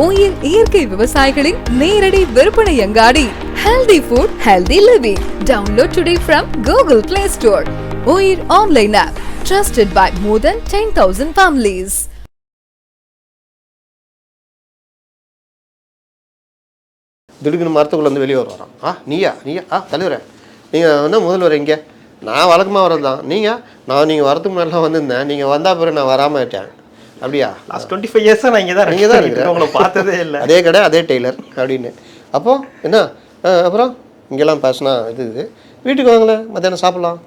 Oil இயற்கை விவசாயிகளின் நேரடி விற்பனை அங்காடி. Healthy food, healthy living. Download today from Google Play Store. OIR online app, trusted by more than 10,000 families. திடுக்குன்னு மரத்துக்குள்ள வந்து வெளியே வரோம். நீயா தலைவரே, நீங்கள் வந்து முதல்வர் இங்கே நான் வழக்கமாக வர்றது தான். நீங்கள் வரதுக்கு முன்னாடிலாம் வந்திருந்தேன். நீங்கள் வந்தால் பிறகு நான் வராமல் விட்டேன். அப்படியா? லாஸ்ட் 25 இயர்ஸாக நான் இங்கே தான் இருக்கிறேன். உங்களை பார்த்ததே இல்லை. அதே கடை அதே டெய்லர் அப்படின்னு. அப்போது என்ன அப்புறம் இங்கெல்லாம் பேசினா இது வீட்டுக்கு வாங்களேன், மத்தியானம் சாப்பிட்லாம்.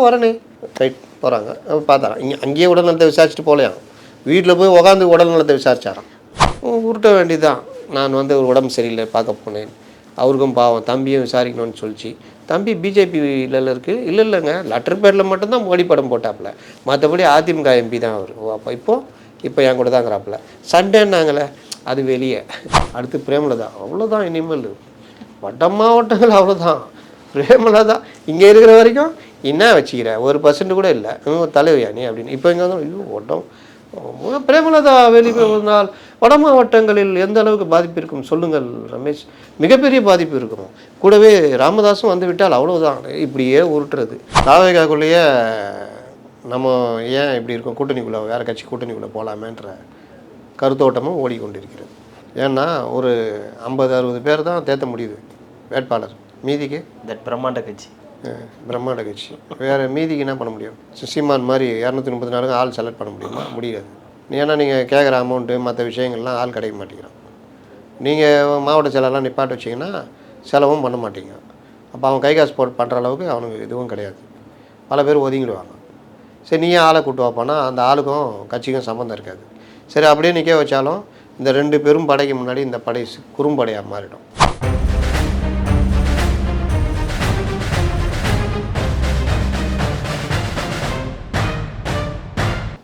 வரனே ரைட் போகிறாங்க. பார்த்தாரான் அங்கேயே உடல்நலத்தை விசாரிச்சுட்டு போகலையாம். வீட்டில் போய் உட்காந்து உடல்நலத்தை விசாரிச்சாரான். உருட்ட வேண்டியதான். நான் வந்து ஒரு உடம்பு சரியில்லை பார்க்க போனேன். அவருக்கும் பாவம் தம்பியும் விசாரிக்கணும்னு சொல்லிச்சு. தம்பி பிஜேபியில் இருக்குது. இல்லைங்க, லெட்டர் பேரில் மட்டும்தான் மோடி படம் போட்டாப்புல, மற்றபடி அதிமுக எம்பி தான் அவர். அப்போ இப்போ என் கூட தாங்கிறாப்புல. சண்டேன்னாங்களே அது வெளியே. அடுத்து பிரேமலதா. அவ்வளோதான். இனிமேல் வட மாவட்டங்கள் அவ்வளோதான். பிரேமலதா இங்கே இருக்கிற வரைக்கும் என்ன வச்சுக்கிற 1% கூட இல்லை. தலைவையா நீ அப்படின்னு. இப்போ எங்கே ஐயோ ஓட்டம் பிரேமலதா வெளியே வந்தால் வட மாவட்டங்களில் எந்த அளவுக்கு பாதிப்பு இருக்கும் சொல்லுங்கள் ரமேஷ்? மிகப்பெரிய பாதிப்பு இருக்கும். கூடவே ராமதாஸும் வந்து விட்டால் அவ்வளோதான். இப்படியே உருட்டுறது. தாவேகாக்குள்ளேயே நம்ம ஏன் இப்படி இருக்கும், கூட்டணிக்குள்ளே வேறு கட்சி கூட்டணிக்குள்ளே போகலாமேன்ற கருத்தோட்டமும் ஓடிக்கொண்டிருக்கிறது. ஏன்னா ஒரு 50-60 பேர் தான் தேர்த்த முடியுது வேட்பாளர். மீதிக்கு பிரம்மாண்ட கட்சி வேறு மீதிக்கு என்ன பண்ண முடியும்? சீமான் மாதிரி 234 ஆள் செலக்ட் பண்ண முடியுமா? முடியாது. ஏன்னா நீங்கள் கேட்குற அமௌண்ட்டு மற்ற விஷயங்கள்லாம் ஆள் கிடைக்க மாட்டேங்கிறான். நீங்கள் மாவட்ட செயலெல்லாம் நிப்பாட்ட வச்சிங்கன்னா செலவும் பண்ண மாட்டீங்க. அப்போ அவன் கை காசு போட்டு பண்ணுற அளவுக்கு அவனுக்கு இதுவும் கிடையாது. பல பேர் ஒதுங்கிடுவாங்க. சரி நீயே ஆளை கூட்டு வாப்பானா அந்த ஆளுக்கும் கட்சிக்கும் சம்மந்தம் இருக்காது. சரி அப்படியே நிற்க வச்சாலும் இந்த 2 பெரும் படைக்கு முன்னாடி இந்த படை குறும்படையாக மாறிடும்.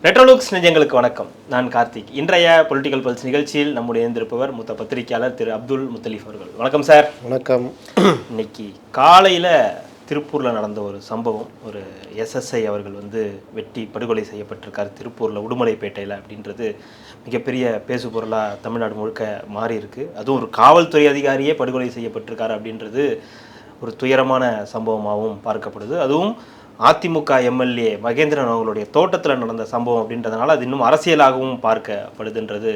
ரெட்ரோலுக்ஸ் நிஜங்களுக்கு வணக்கம். நான் கார்த்திக். இன்றைய பொலிட்டிக்கல் பல்ஸ் நிகழ்ச்சியில் நம்முடைய இருந்திருப்பவர் மூத்த பத்திரிகையாளர் திரு அப்துல் முத்தலீஃப் அவர்கள். வணக்கம் சார். வணக்கம். இன்னைக்கு காலையில் திருப்பூரில் நடந்த ஒரு சம்பவம். ஒரு எஸ்எஸ்ஐ அவர்கள் வந்து வெட்டி படுகொலை செய்யப்பட்டிருக்கார் திருப்பூரில் உடுமலைப்பேட்டையில் அப்படின்றது மிகப்பெரிய பேசு பொருளாக தமிழ்நாடு முழுக்க மாறி இருக்குது. அதுவும் ஒரு காவல்துறை அதிகாரியே படுகொலை செய்யப்பட்டிருக்காரு அப்படின்றது ஒரு துயரமான சம்பவமாகவும் பார்க்கப்படுது. அதுவும் அதிமுக எம்எல்ஏ மகேந்திரன் அவர்களுடைய தோட்டத்தில் நடந்த சம்பவம் அப்படின்றதுனால அது இன்னும் அரசியலாகவும் பார்க்கப்படுதுன்றது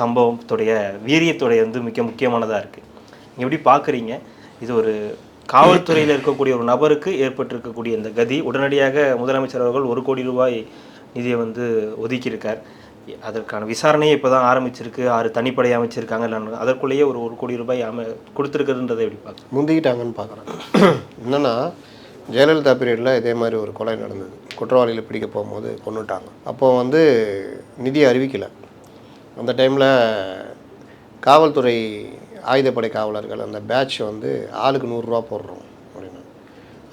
சம்பவத்துடைய வீரியத்துடைய வந்து மிக முக்கியமானதாக இருக்குது. நீங்கள் எப்படி பார்க்குறீங்க? இது ஒரு காவல்துறையில் இருக்கக்கூடிய ஒரு நபருக்கு ஏற்பட்டிருக்கக்கூடிய இந்த கதி. உடனடியாக முதலமைச்சர் அவர்கள் 1 கோடி ரூபாய் நிதியை வந்து ஒதுக்கியிருக்கார். அதற்கான விசாரணையை இப்போ தான் ஆரம்பிச்சிருக்கு. 6 தனிப்படை அமைச்சிருக்காங்க. இல்லை அதற்குள்ளேயே ஒரு 1 கோடி ரூபாய் கொடுத்துருக்குறன்றதை எப்படி பார்க்க முந்திக்கிட்டாங்கன்னு பார்க்குறேன். என்னென்னா ஜெயலலிதா பீரியடில் இதே மாதிரி ஒரு கொலை நடந்தது. குற்றவாளிகளை பிடிக்க போகும்போது கொண்டுட்டாங்க. அப்போது வந்து நிதி அறிவிக்கலை. அந்த டைமில் காவல்துறை ஆயுதப்படை காவலர்கள் அந்த பேட்ச் வந்து ஆளுக்கு 100 ரூபா போடுறோம் அப்படின்னு.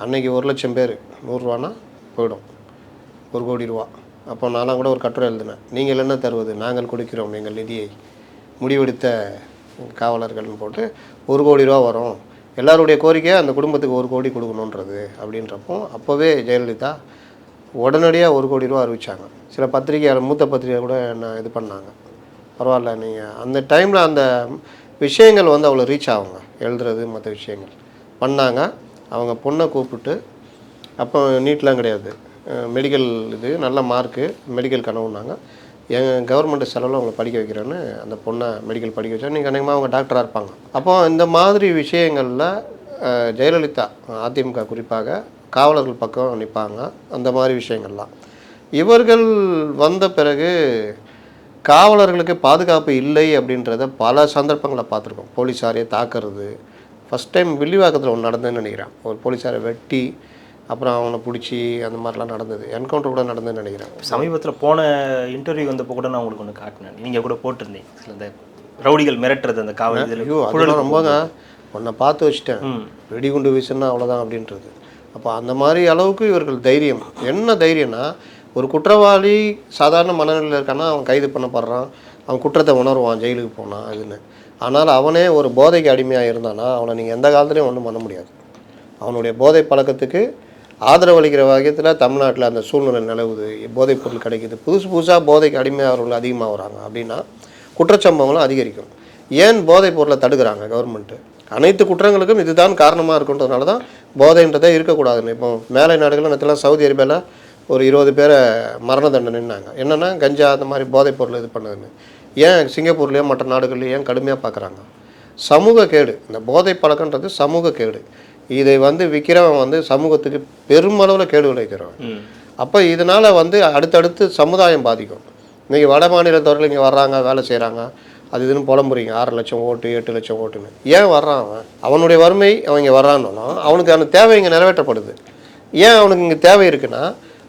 அன்றைக்கி 1 லட்சம் பேர் 100 ரூபானா போயிடும் 1 கோடி ரூபா. அப்போ நான்லாம் கூட ஒரு கட்டுரை எழுதினேன். நீங்கள் என்ன தருவது, நாங்கள் கொடுக்கிறோம் எங்கள் நிதியை, முடிவெடுத்த காவலர்கள்னு போட்டு 1 கோடி ரூபா வரும். எல்லாருடைய கோரிக்கையாக அந்த குடும்பத்துக்கு 1 கோடி கொடுக்கணுன்றது அப்படின்றப்போ அப்போவே ஜெயலலிதா உடனடியாக 1 கோடி ரூபா அறிவித்தாங்க. சில பத்திரிகையாளர் மூத்த பத்திரிகை கூட என்ன இது பண்ணாங்க. பரவாயில்ல, நீங்கள் அந்த டைமில் அந்த விஷயங்கள் வந்து அவ்வளோ ரீச் ஆகுங்க, எழுதுறது மற்ற விஷயங்கள் பண்ணாங்க. அவங்க பொண்ணை கூப்பிட்டு, அப்போ நீட்லாம் கிடையாது, மெடிக்கல் இது நல்ல மார்க்கு, மெடிக்கல் கனவுனாங்க. எங்கள் கவர்மெண்ட் செலவில் அவங்களை படிக்க வைக்கிறேன்னு அந்த பொண்ணை மெடிக்கல் படிக்க வச்சா நீங்கள் கண்டிப்பாக அவங்க டாக்டராக இருப்பாங்க. அப்போ இந்த மாதிரி விஷயங்களில் ஜெயலலிதா அதிமுக குறிப்பாக காவலர்கள் பக்கம் நிற்பாங்க. அந்த மாதிரி விஷயங்கள்லாம் இவர்கள் வந்த பிறகு காவலர்களுக்கு பாதுகாப்பு இல்லை அப்படின்றத பல சந்தர்ப்பங்களை பார்த்துருக்கோம். போலீஸாரையே தாக்குறது. ஃபஸ்ட் டைம் வில்லிவாக்கத்தில் ஒன்று நடந்ததுன்னு நினைக்கிறேன். ஒரு போலீஸாரை வெட்டி அப்புறம் அவனை பிடிச்சி அந்த மாதிரிலாம் நடந்தது. என்கவுண்டர் கூட நடந்ததுன்னு நினைக்கிறேன். சமீபத்தில் போன இன்டர்வியூ வந்தப்போ கூட நான் உங்களுக்கு ஒன்று காட்டினேன். நீங்கள் கூட போட்டிருந்தேன் சில இந்த ரவுடிகள் மிரட்டுறது அந்த காவல். அதெல்லாம் ரொம்பங்க உன்னை பார்த்து வச்சுட்டேன், வெடிகுண்டு வீசுன்னா அவ்வளோதான் அப்படின்றது. அப்போ அந்த மாதிரி அளவுக்கு இவர்கள் தைரியம். என்ன தைரியம்னா, ஒரு குற்றவாளி சாதாரண மனநிலையில் இருக்கான்னா அவன் கைது பண்ணப்படுறான், அவன் குற்றத்தை உணர்வான் ஜெயிலுக்கு போனான் அதுன்னு. ஆனால் அவனே ஒரு போதைக்கு அடிமையாக இருந்தானா அவனை நீங்கள் எந்த காலத்துலேயும் ஒன்றும் பண்ண முடியாது. அவனுடைய போதை பழக்கத்துக்கு ஆதரவளிக்கிற வகையில் தமிழ்நாட்டில் அந்த சூழ்நிலை நிலவுது. போதைப் பொருள் கிடைக்கிது, புதுசாக போதைக்கு அடிமையாகிறவர்கள் அதிகமாக வராங்க அப்படின்னா குற்றச்சம்பவங்களும் அதிகரிக்கும். ஏன் போதைப் பொருளை தடுக்கிறாங்க கவர்மெண்ட்டு? அனைத்து குற்றங்களுக்கும் இதுதான் காரணமாக இருக்குன்றதுனால தான் போதைன்றதே இருக்கக்கூடாதுன்னு. இப்போ மேலை நாடுகள் நேற்றுலாம் சவுதி அரேபியாவில் ஒரு 20 பேரை மரண தண்டனைன்னாங்க. என்னென்னா கஞ்சா அந்த மாதிரி போதைப் பொருள் இது பண்ணுதுன்னு. ஏன் சிங்கப்பூர்லேயோ மற்ற நாடுகள்லையும் ஏன் கடுமையாக பார்க்குறாங்க? சமூக கேடு. இந்த போதை பழக்கன்றது சமூக கேடு. இதை விற்கிறவன் சமூகத்துக்கு பெருமளவில் கேடு விளைவிக்கிறவன். அப்போ இதனால் அடுத்தடுத்து சமுதாயம் பாதிக்கும். இன்றைக்கி வட மாநிலத்தவர்கள் இங்கே வர்றாங்க, வேலை செய்கிறாங்க, அது இதுன்னு புலம்புறீங்க, 6 லட்சம் ஓட்டு 8 லட்சம் ஓட்டுன்னு. ஏன் வர்றான் அவன்? அவனுடைய வறுமை அவன் இங்கே வர்றான்னா அவனுக்கான தேவை இங்கே நிறைவேற்றப்படுது. ஏன் அவனுக்கு இங்கே தேவை இருக்குன்னா,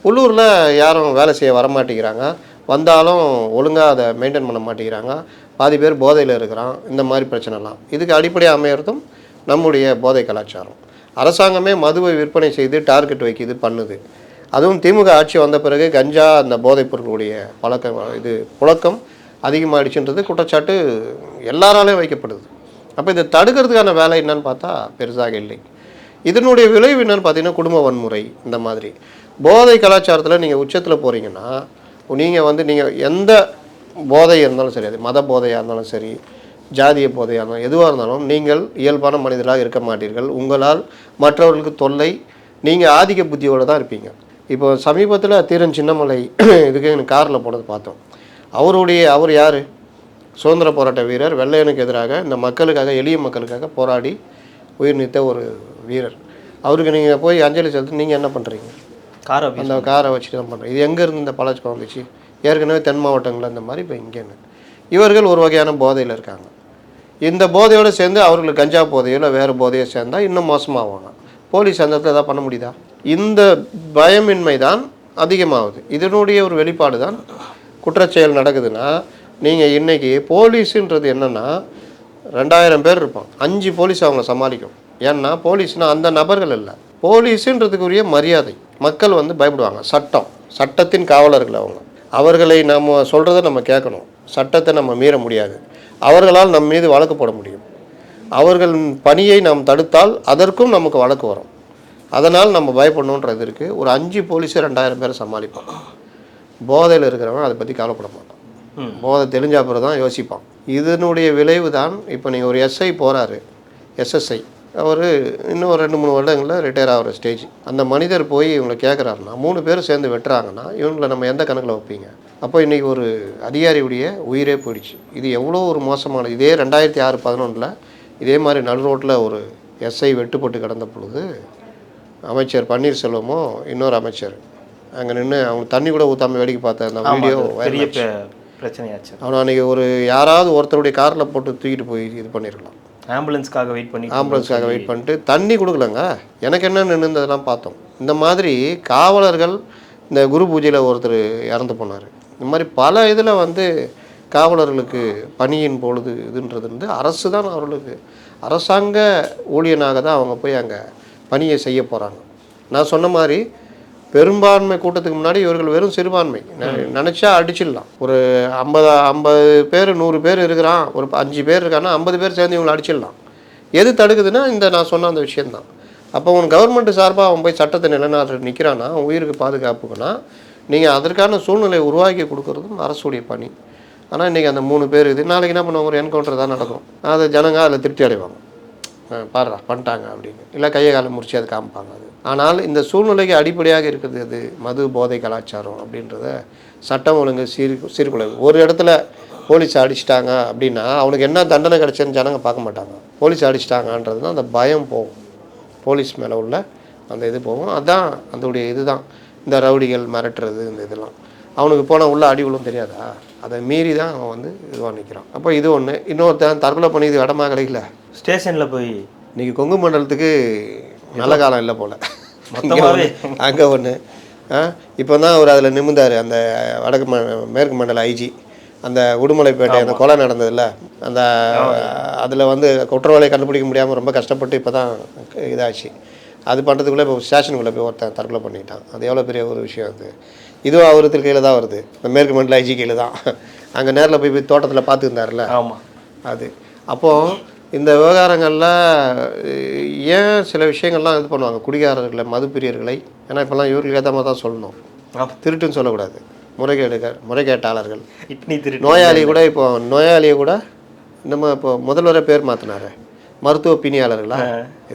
உள்ளூரில் யாரும் வேலை செய்ய வரமாட்டேங்கிறாங்க, வந்தாலும் ஒழுங்காக அதை மெயின்டைன் பண்ண மாட்டேங்கிறாங்க, பாதி பேர் போதையில் இருக்கிறான். இந்த மாதிரி பிரச்சனைலாம் இதுக்கு அடிப்படையாக அமையிறதும் நம்முடைய போதை கலாச்சாரம். அரசாங்கமே மதுவை விற்பனை செய்து டார்கெட் வைக்கிது பண்ணுது. அதுவும் திமுக ஆட்சி வந்த பிறகு கஞ்சா அந்த போதைப் பொருளுடைய புழக்கம் அதிகமாகிடுச்சுன்றது குற்றச்சாட்டு எல்லாராலையும் வைக்கப்படுது. அப்போ இதை தடுக்கிறதுக்கான வேலை என்னன்னு பார்த்தா பெருசாக இல்லை. இதனுடைய விளைவு என்னன்னு பார்த்தீங்கன்னா குடும்ப வன்முறை. இந்த மாதிரி போதை கலாச்சாரத்தில் நீங்கள் உச்சத்தில் போகிறீங்கன்னா, நீங்கள் எந்த போதை இருந்தாலும் சரி, அது மத போதையாக இருந்தாலும் சரி, ஜாதிய போதையாக இருந்தாலும் எதுவாக இருந்தாலும் நீங்கள் இயல்பான மனிதராக இருக்க மாட்டீர்கள். உங்களால் மற்றவர்களுக்கு தொல்லை, நீங்கள் ஆதிக்க புத்தியோடு தான் இருப்பீங்க. இப்போ சமீபத்தில் தீரன் சின்னமலை இதுக்கு எனக்கு காரில் போனது பார்த்தோம். அவர் யார்? சுதந்திர போராட்ட வீரர். வெள்ளையனுக்கு எதிராக இந்த மக்களுக்காக, எளிய மக்களுக்காக போராடி உயிர் நீத்த ஒரு வீரர். அவருக்கு நீங்கள் போய் அஞ்சலி செலுத்தி நீங்கள் என்ன பண்ணுறீங்க? அந்த காரை வச்சுட்டு தான் பண்ணுறேன். இது எங்கேருந்து இந்த பழக்கம் வந்துச்சு? ஏற்கனவே தென் மாவட்டங்களில் இந்த மாதிரி, இப்போ இங்கேன்னு இவர்கள் ஒரு வகையான போதையில் இருக்காங்க. இந்த போதையோடு சேர்ந்து அவர்களுக்கு கஞ்சா போதையோ இல்லை வேறு போதையோ சேர்ந்தால் இன்னும் மோசமாகுவாங்க. போலீஸ் அந்த இடத்துல எதாவது பண்ண முடியுதா? இந்த பயமின்மை தான் அதிகமாகுது. இதனுடைய ஒரு வெளிப்பாடு தான் குற்றச்செயல் நடக்குதுன்னா, நீங்கள் இன்றைக்கி போலீஸுன்றது என்னென்னா 2000 பேர் இருப்பான், 5 போலீஸ் அவங்கள சமாளிக்கும். ஏன்னா போலீஸ்னால் அந்த நபர்கள் இல்லை, போலீஸுன்றதுக்குரிய மரியாதை. மக்கள் பயப்படுவாங்க. சட்டத்தின் காவலர்கள் அவர்களை நம்ம சொல்கிறத நம்ம கேட்கணும். சட்டத்தை நம்ம மீற முடியாது. அவர்களால் நம் மீது வழக்கு போட முடியும். அவர்கள் பணியை நாம் தடுத்தால் அதற்கும் நமக்கு வழக்கு வரும். அதனால் நம்ம பயப்படணுன்றது இருக்குது. ஒரு 5 போலீஸை 2000 பேரை சமாளிப்பான். போதையில் இருக்கிறவன் அதை பற்றி கவலைப்பட மாட்டான். போதை தெளிஞ்சா பிறகு தான் யோசிப்பான். இதனுடைய விளைவு தான் இப்போ நீங்கள் ஒரு எஸ்ஐ போகிறாரு, எஸ்எஸ்ஐ, அவர் இன்னும் ஒரு 2-3 வருடங்களில் ரிட்டையர் ஆகிற ஸ்டேஜ். அந்த மனிதர் போய் இவங்களை கேட்குறாருன்னா 3 பேர் சேர்ந்து வெட்டுறாங்கன்னா இவங்களை நம்ம எந்த கணக்கில் வைப்பீங்க? அப்போ இன்றைக்கி ஒரு அதிகாரியுடைய உயிரே போயிடுச்சு. இது எவ்வளோ ஒரு மோசமான, இதே 2006-11 இதே மாதிரி நடு ரோட்டில் ஒரு எஸ்ஐ வெட்டுப்பட்டு கிடந்த பொழுது அமைச்சர் பன்னீர்செல்வமோ இன்னொரு அமைச்சர் அங்கே நின்று அவங்க தண்ணி கூட ஊற்றாமல் வேடிக்கை பார்த்த அந்த வீடியோ பிரச்சனையாச்சு. அவனை அன்றைக்கி யாராவது ஒருத்தருடைய காரில் போட்டு தூக்கிட்டு போய் இது பண்ணியிருக்கலாம். ஆம்புலன்ஸ்க்காக வெயிட் பண்ணிட்டு தண்ணி கொடுக்கலங்க. எனக்கு என்ன நின்றுதெல்லாம் பார்த்தோம். இந்த மாதிரி காவலர்கள், இந்த குரு பூஜையில் ஒருத்தர் இறந்து போனார். இந்த மாதிரி பல இதில் காவலர்களுக்கு பணியின் பொழுது இதுன்றது அரசு தான் அவர்களுக்கு அரசாங்க ஊழியனாக தான் அவங்க போய் அங்கே பணியை செய்ய போகிறாங்க. நான் சொன்ன மாதிரி பெரும்பான்மை கூட்டத்துக்கு முன்னாடி இவர்கள் வெறும் சிறுபான்மை. நினச்சா அடிச்சிடலாம். ஒரு 50 பேர் 100 பேர் இருக்கிறான், ஒரு 5 பேர் இருக்கான்னா 50 பேர் சேர்ந்து இவங்களை அடிச்சிடலாம். எது தடுக்குதுன்னா நான் சொன்ன அந்த விஷயந்தான். அப்போ உன் கவர்மெண்ட் சார்பாக அவன் போய் சட்டத்தை நிலைநாட்டு நிற்கிறான்னா, அவன் உயிருக்கு பாதுகாப்புக்குன்னா நீங்கள் அதற்கான சூழ்நிலையை உருவாக்கி கொடுக்குறதும் அரசுடைய பணி. ஆனால் இன்றைக்கி அந்த 3 பேர் இது நாளைக்கு என்ன பண்ணுவாங்க? ஒரு என்கவுண்டர் தான் நடக்கும். அதை ஜனங்க அதில் திருப்தி அடைவாங்க. பாடுறா பண்ணிட்டாங்க அப்படின்னு, இல்லை கையை காலம் முடிச்சு அதை காமிப்பாங்க. அது ஆனால் இந்த சூழ்நிலைக்கு அடிப்படையாக இருக்கிறது அது மது போதை கலாச்சாரம் அப்படின்றத சட்டம் ஒழுங்கு சீர்குலைவு. ஒரு இடத்துல போலீஸ் அடிச்சிட்டாங்க அப்படின்னா அவனுக்கு என்ன தண்டனை கிடைச்சதுன்னு ஜனங்க பார்க்க மாட்டாங்க. போலீஸ் அடிச்சிட்டாங்கன்றது தான் அந்த பயம் போகும், போலீஸ் மேலே உள்ள அந்த இது போகும். அதுதான் அதோடைய இதுதான் இந்த ரவுடிகள் மிரட்டுறது. இந்த இதெல்லாம் அவனுக்கு போனால் உள்ள அடி விழும் தெரியாதா? அதை மீறி தான் அவன் இதுவாக நிற்கிறான். அப்போ இது ஒன்று. இன்னொருத்தன் தற்கொலை பண்ணி இது இடமா கிடைக்கல, ஸ்டேஷனில் போய் இன்றைக்கி கொங்கு மண்டலத்துக்கு நல்ல காலம் இல்லை போல் அங்கே ஒன்று. இப்போ தான் அவர் அதில் நிமிந்தார். அந்த மேற்கு மண்டல ஐஜி அந்த உடுமலைப்பேட்டை அந்த கொலை நடந்ததில்ல, அந்த அதில் குற்றவாளியை கண்டுபிடிக்க முடியாமல் ரொம்ப கஷ்டப்பட்டு இப்போ தான் இதாச்சு. அது பண்ணுறதுக்குள்ளே இப்போ ஸ்டேஷனுக்குள்ளே போய் ஒருத்தன் தற்கொலை பண்ணிட்டான். அது எவ்வளோ பெரிய ஒரு விஷயம். இதுவும் அவருக்கு கையில் தான் வருது, இந்த மேற்கு மண்டல ஐஜி கையில் தான். அங்கே நேரில் போய் தோட்டத்தில் பார்த்துருந்தார்ல. ஆமாம். அது அப்போது இந்த விவகாரங்களில் ஏன் சில விஷயங்கள்லாம் இது பண்ணுவாங்க, குடிகாரர்களை, மதுப்பிரியர்களை. ஏன்னா இப்போல்லாம் இவர்களுக்கு ஏற்ற மாதிரி தான் சொல்லணும், திருட்டுன்னு சொல்லக்கூடாது. முறைகேட்டாளர்கள், நோயாளி கூட இப்போ நோயாளியை கூட நம்ம இப்போ முதல்வரை பேர் மாற்றினாரு, மருத்துவ பிணியாளர்களா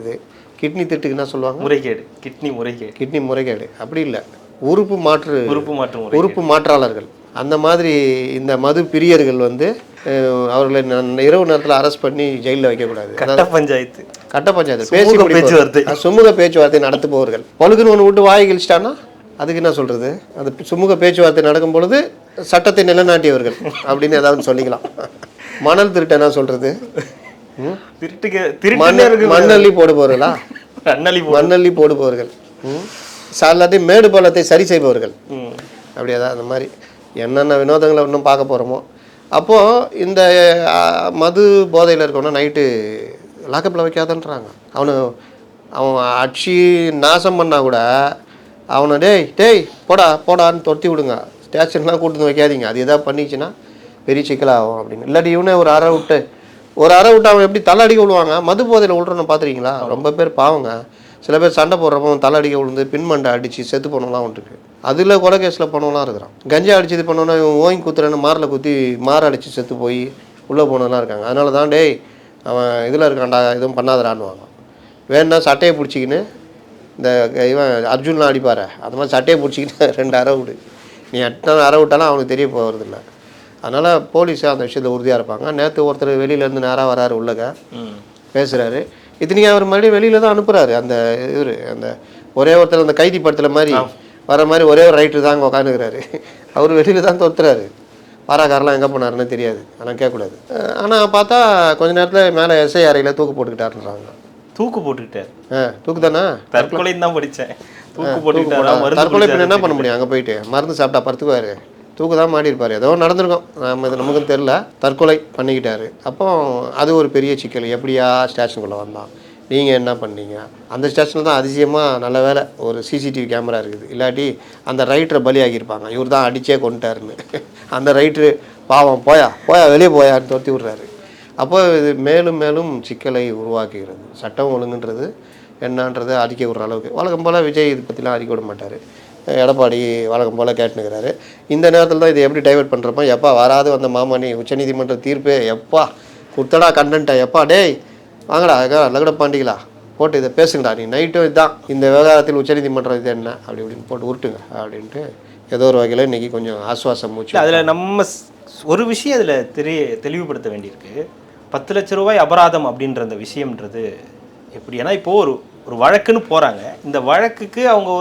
இது? கிட்னி திட்டுக்கு என்ன சொல்லுவாங்க? முறைகேடு, கிட்னி முறைகேடு. கிட்னி முறைகேடு அப்படி இல்லை, உறுப்பு உறுப்பு மாற்றாளர்கள். அந்த மாதிரி இந்த மது பிரியர்கள் வந்து அவர்களை இரவு நேரத்தில் அரெஸ்ட் பண்ணி ஜெயிலில் வைக்கக்கூடாது. கட்ட பஞ்சாயத்து பேச்சுவார்த்தை, சுமூக பேச்சுவார்த்தை நடத்துபவர்கள். பழுக்குன்னு ஒன்று விட்டு வாய் கழிச்சிட்டான்னா அதுக்கு என்ன சொல்கிறது? அந்த சுமூக பேச்சுவார்த்தை நடக்கும் பொழுது சட்டத்தை நிலைநாட்டியவர்கள் அப்படின்னு ஏதாவது சொல்லிக்கலாம். மணல் திருட்டு என்ன சொல்கிறது? மண்ணள்ளி போடுபவர்களா? மண்ணள்ளி போடுபவர்கள். எல்லாத்தையும் மேடு பள்ளத்தை சரி செய்பவர்கள். அப்படி ஏதாவது அந்த மாதிரி என்னென்ன வினோதங்களை இன்னும் பார்க்க போகிறோமோ. அப்போது இந்த மது போதையில் இருக்கவனா நைட்டு லாக்கப்பில் வைக்காதன்றாங்க. அவன் அடிச்சு நாசம் பண்ணால் கூட அவனை டேய் போடான்னு தொட்டி விடுங்க, ஸ்டேஷன்லாம் கூட்டு வைக்காதீங்க, அது எதாவது பண்ணிச்சுன்னா பெரிய சிக்கலாகும் அப்படின்னு. இல்லாட்டி இவனே ஒரு அறை விட்டு அவன் எப்படி தலை அடிக்க விழுவாங்க. மது போதையில் விழுறோன்னு பார்த்துருக்கீங்களா? ரொம்ப பேர் பாவங்க. சில பேர் சண்டை போடுறப்போ தலை அடிக்க விழுந்து பின்மண்டை அடித்து செத்து போனவங்களாம் வந்துருக்கு. அதில் கொலை கேஸில் பண்ணவங்களாம் இருக்கிறான். கஞ்சா அடிச்சு இது பண்ணோன்னா இவன் ஓங்கி குத்துறேன்னு மாரில் குத்தி அடித்து செத்து போய் உள்ளே போனவங்களாம் இருக்காங்க. அதனால தான் டேய் அவன் இதில் இருக்கான்டா எதுவும் பண்ணாதடான்னுவாங்க. வேணுன்னா சட்டையை பிடிச்சிக்கின்னு இந்த இவன் அர்ஜுன்லாம் அடிப்பார், அந்த மாதிரி சட்டையை பிடிச்சிக்கிட்டு 2 அறை விடு. நீ எத்தனை அறை விட்டாலும் அவனுக்கு தெரிய போகிறதில்ல. அதனால் போலீஸு அந்த விஷயத்தில் உறுதியாக இருப்பாங்க. நேற்று ஒருத்தர் வெளியிலேருந்து நேராக வராரு, உள்ளக பேசுகிறாரு. இத்தனைக்கும் அவர் மறுபடியும் வெளியில் தான் அனுப்புகிறாரு. அந்த அந்த ஒரே ஒருத்தர் அந்த கைதி படத்தில் மாதிரி வர மாதிரி ஒரே ஒரு ரைட்டர் தான் அங்கே உட்காந்துக்கிறாரு. அவர் வெளியில் தான் தொத்துறாரு. பாராக்காரெலாம் எங்கே போனாருன்னு தெரியாது, ஆனால் கேட்கக்கூடாது. ஆனால் பார்த்தா கொஞ்ச நேரத்தில் மேலே எஸ்ஐ அறையில் தூக்கு போட்டுக்கிட்டாருன்றாங்க. தூக்கு தானே? தற்கொலை தான் படித்தேன். தற்கொலை பண்ண என்ன பண்ண முடியும்? அங்கே போயிட்டு மருந்து சாப்பிட்டா படுத்துக்குவார். தூக்கு தான் மாட்டியிருப்பார். ஏதோ நடந்திருக்கும், நமக்கும் தெரில. தற்கொலை பண்ணிக்கிட்டாரு. அப்போ அது ஒரு பெரிய சிக்கல். எப்படியா ஸ்டேஷனுக்குள்ளே வந்தான், நீங்கள் என்ன பண்ணீங்க? அந்த ஸ்டேஷனில் தான் அதிசயமாக நல்ல வேலை ஒரு சிசிடிவி கேமரா இருக்குது. இல்லாட்டி அந்த ரைட்டரை பலியாகியிருப்பாங்க, இவர் தான் அடித்தே கொண்டுட்டாருன்னு. அந்த ரைட்ரு பாவம் போயா வெளியே போயான்னு துரத்தி விட்றாரு. அப்போ இது மேலும் மேலும் சிக்கலை உருவாக்குகிறது. சட்டம் ஒழுங்குன்றது என்னன்றது அறிக்கை விடுற அளவுக்கு. வழக்கம் போல் விஜய் இது பற்றிலாம் அறிக்கை விட மாட்டார். எடப்பாடி வழக்கம் போல் கேட்டுனுக்கிறாரு. இந்த நேரத்தில் தான் இதை எப்படி டைவெர்ட் பண்ணுறப்போ, எப்பா வராது வந்த மாமணி உச்சநீதிமன்ற தீர்ப்பே, எப்பா கொடுத்தடா கண்டென்ட்டை, எப்பா டேய் வாங்கடா லகட பாண்டிகளா போட்டு இதை பேசுங்கடா, நீ நைட்டும் இதுதான் இந்த விவகாரத்தில் உச்சநீதிமன்றம் இது என்ன அப்படி இப்படின்னு போட்டு உருட்டுங்க அப்படின்ட்டு ஏதோ ஒரு வகையில் இன்றைக்கி கொஞ்சம் ஆசுவாசம் மூச்சு. அதில் நம்ம ஒரு விஷயம் அதில் தெளிவுபடுத்த வேண்டியிருக்கு. 10 லட்ச ரூபாய் அபராதம் அப்படின்ற அந்த விஷயம்ன்றது எப்படி? ஏன்னா இப்போது ஒரு வழக்குன்னு போகிறாங்க, இந்த வழக்குக்கு அவங்க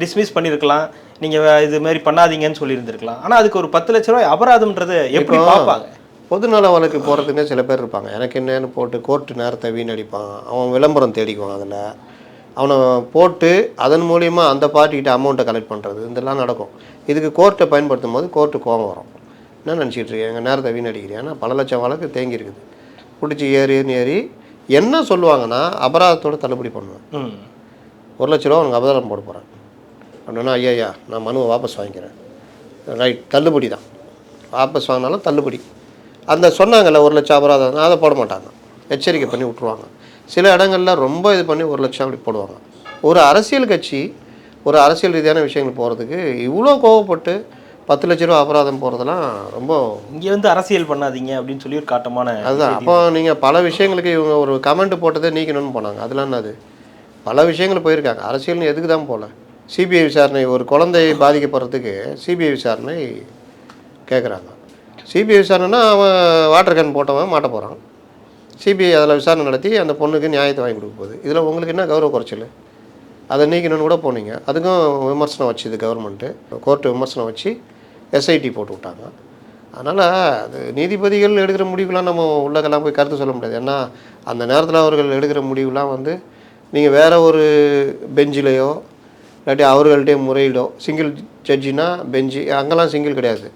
டிஸ்மிஸ் பண்ணியிருக்கலாம், நீங்கள் இது மாதிரி பண்ணாதீங்கன்னு சொல்லியிருந்துருக்கலாம். ஆனால் அதுக்கு ஒரு 10 லட்ச ரூபாய் அபராதம்ன்றது எப்படி பார்ப்பாங்க? பொதுநல வழக்கு போகிறதுக்குன்னே சில பேர் இருப்பாங்க. எனக்கு என்னன்னு போட்டு கோர்ட்டு நேரத்தை வீணடிப்பான், அவன் விளம்பரம் தேடிக்குவான். அதில் அவனை போட்டு அதன் மூலிமா அந்த பார்ட்டிகிட்ட அமௌண்ட்டை கலெக்ட் பண்ணுறது இதெல்லாம் நடக்கும். இதுக்கு கோர்ட்டை பயன்படுத்தும் போது கோர்ட்டு கோபம் வரும். என்ன நினச்சிட்டு இருக்கேன், எங்கள் நேரத்தை வீணடிக்கிறேன். ஏன்னா பல லட்சம் வழக்கு தேங்கியிருக்குது. பிடிச்சி ஏறி என்ன சொல்லுவாங்கன்னா அபராதத்தோடு தள்ளுபடி பண்ணுவேன். 1 லட்ச ரூபா உனக்கு அபராதம் போட போகிறேன் அப்படின்னா, ஐயா நான் மனுவை வாபஸ் வாங்கிக்கிறேன். ரைட், தள்ளுபடி தான். வாபஸ் வாங்கினாலும் தள்ளுபடி. அந்த சொன்னாங்கல்ல 1 லட்சம் அபராதம், அதை போட மாட்டாங்க, எச்சரிக்கை பண்ணி விட்ருவாங்க. சில இடங்களில் ரொம்ப இது பண்ணி 1 லட்சம் அப்படி போடுவாங்க. ஒரு அரசியல் கட்சி ஒரு அரசியல் ரீதியான விஷயங்கள் போகிறதுக்கு இவ்வளோ கோவப்பட்டு 10 லட்ச ரூபா அபராதம் போகிறதெல்லாம் ரொம்ப, இங்கே வந்து அரசியல் பண்ணாதீங்க அப்படின்னு சொல்லி ஒரு காட்டமான அதுதான். அப்போ நீங்கள் பல விஷயங்களுக்கு இவங்க ஒரு கமெண்ட் போட்டதே நீக்கணும்னு போனாங்க. அதெல்லாம் என்னது, பல விஷயங்கள் போயிருக்காங்க. அரசியல்னு எதுக்கு தான் போகல. சிபிஐ விசாரணை, ஒரு குழந்தை பாதிக்கப்படுறதுக்கு சிபிஐ விசாரணை கேட்குறாங்க. சிபிஐ விசாரணைனா அவன் வாட்டர் கேன் போட்டவன் மாட்ட போகிறான். சிபிஐ அதில் விசாரணை நடத்தி அந்த பொண்ணுக்கு நியாயத்தை வாங்கி கொடுக்க போகுது. இதில் உங்களுக்கு என்ன கௌரவ குறைச்சல்? அதை நீக்கணும்னு கூட போனீங்க. அதுக்கும் விமர்சனம் வச்சுது கவர்மெண்ட்டு, கோர்ட்டு விமர்சனம் வச்சு எஸ்ஐடி போட்டு விட்டாங்க. அதனால் அது நீதிபதிகள் எடுக்கிற முடிவுலாம் நம்ம உள்ளக்கெல்லாம் போய் கருத்து சொல்ல முடியாது. ஏன்னா அந்த நேரத்தில் அவர்கள் எடுக்கிற முடிவுலாம் வந்து நீங்கள் வேறு ஒரு பெஞ்சிலையோ இல்லாட்டி அவர்கள்ட்டே முறையீடோ, சிங்கிள் ஜட்ஜினா பெஞ்சு அங்கெல்லாம் சிங்கிள் கிடையாது.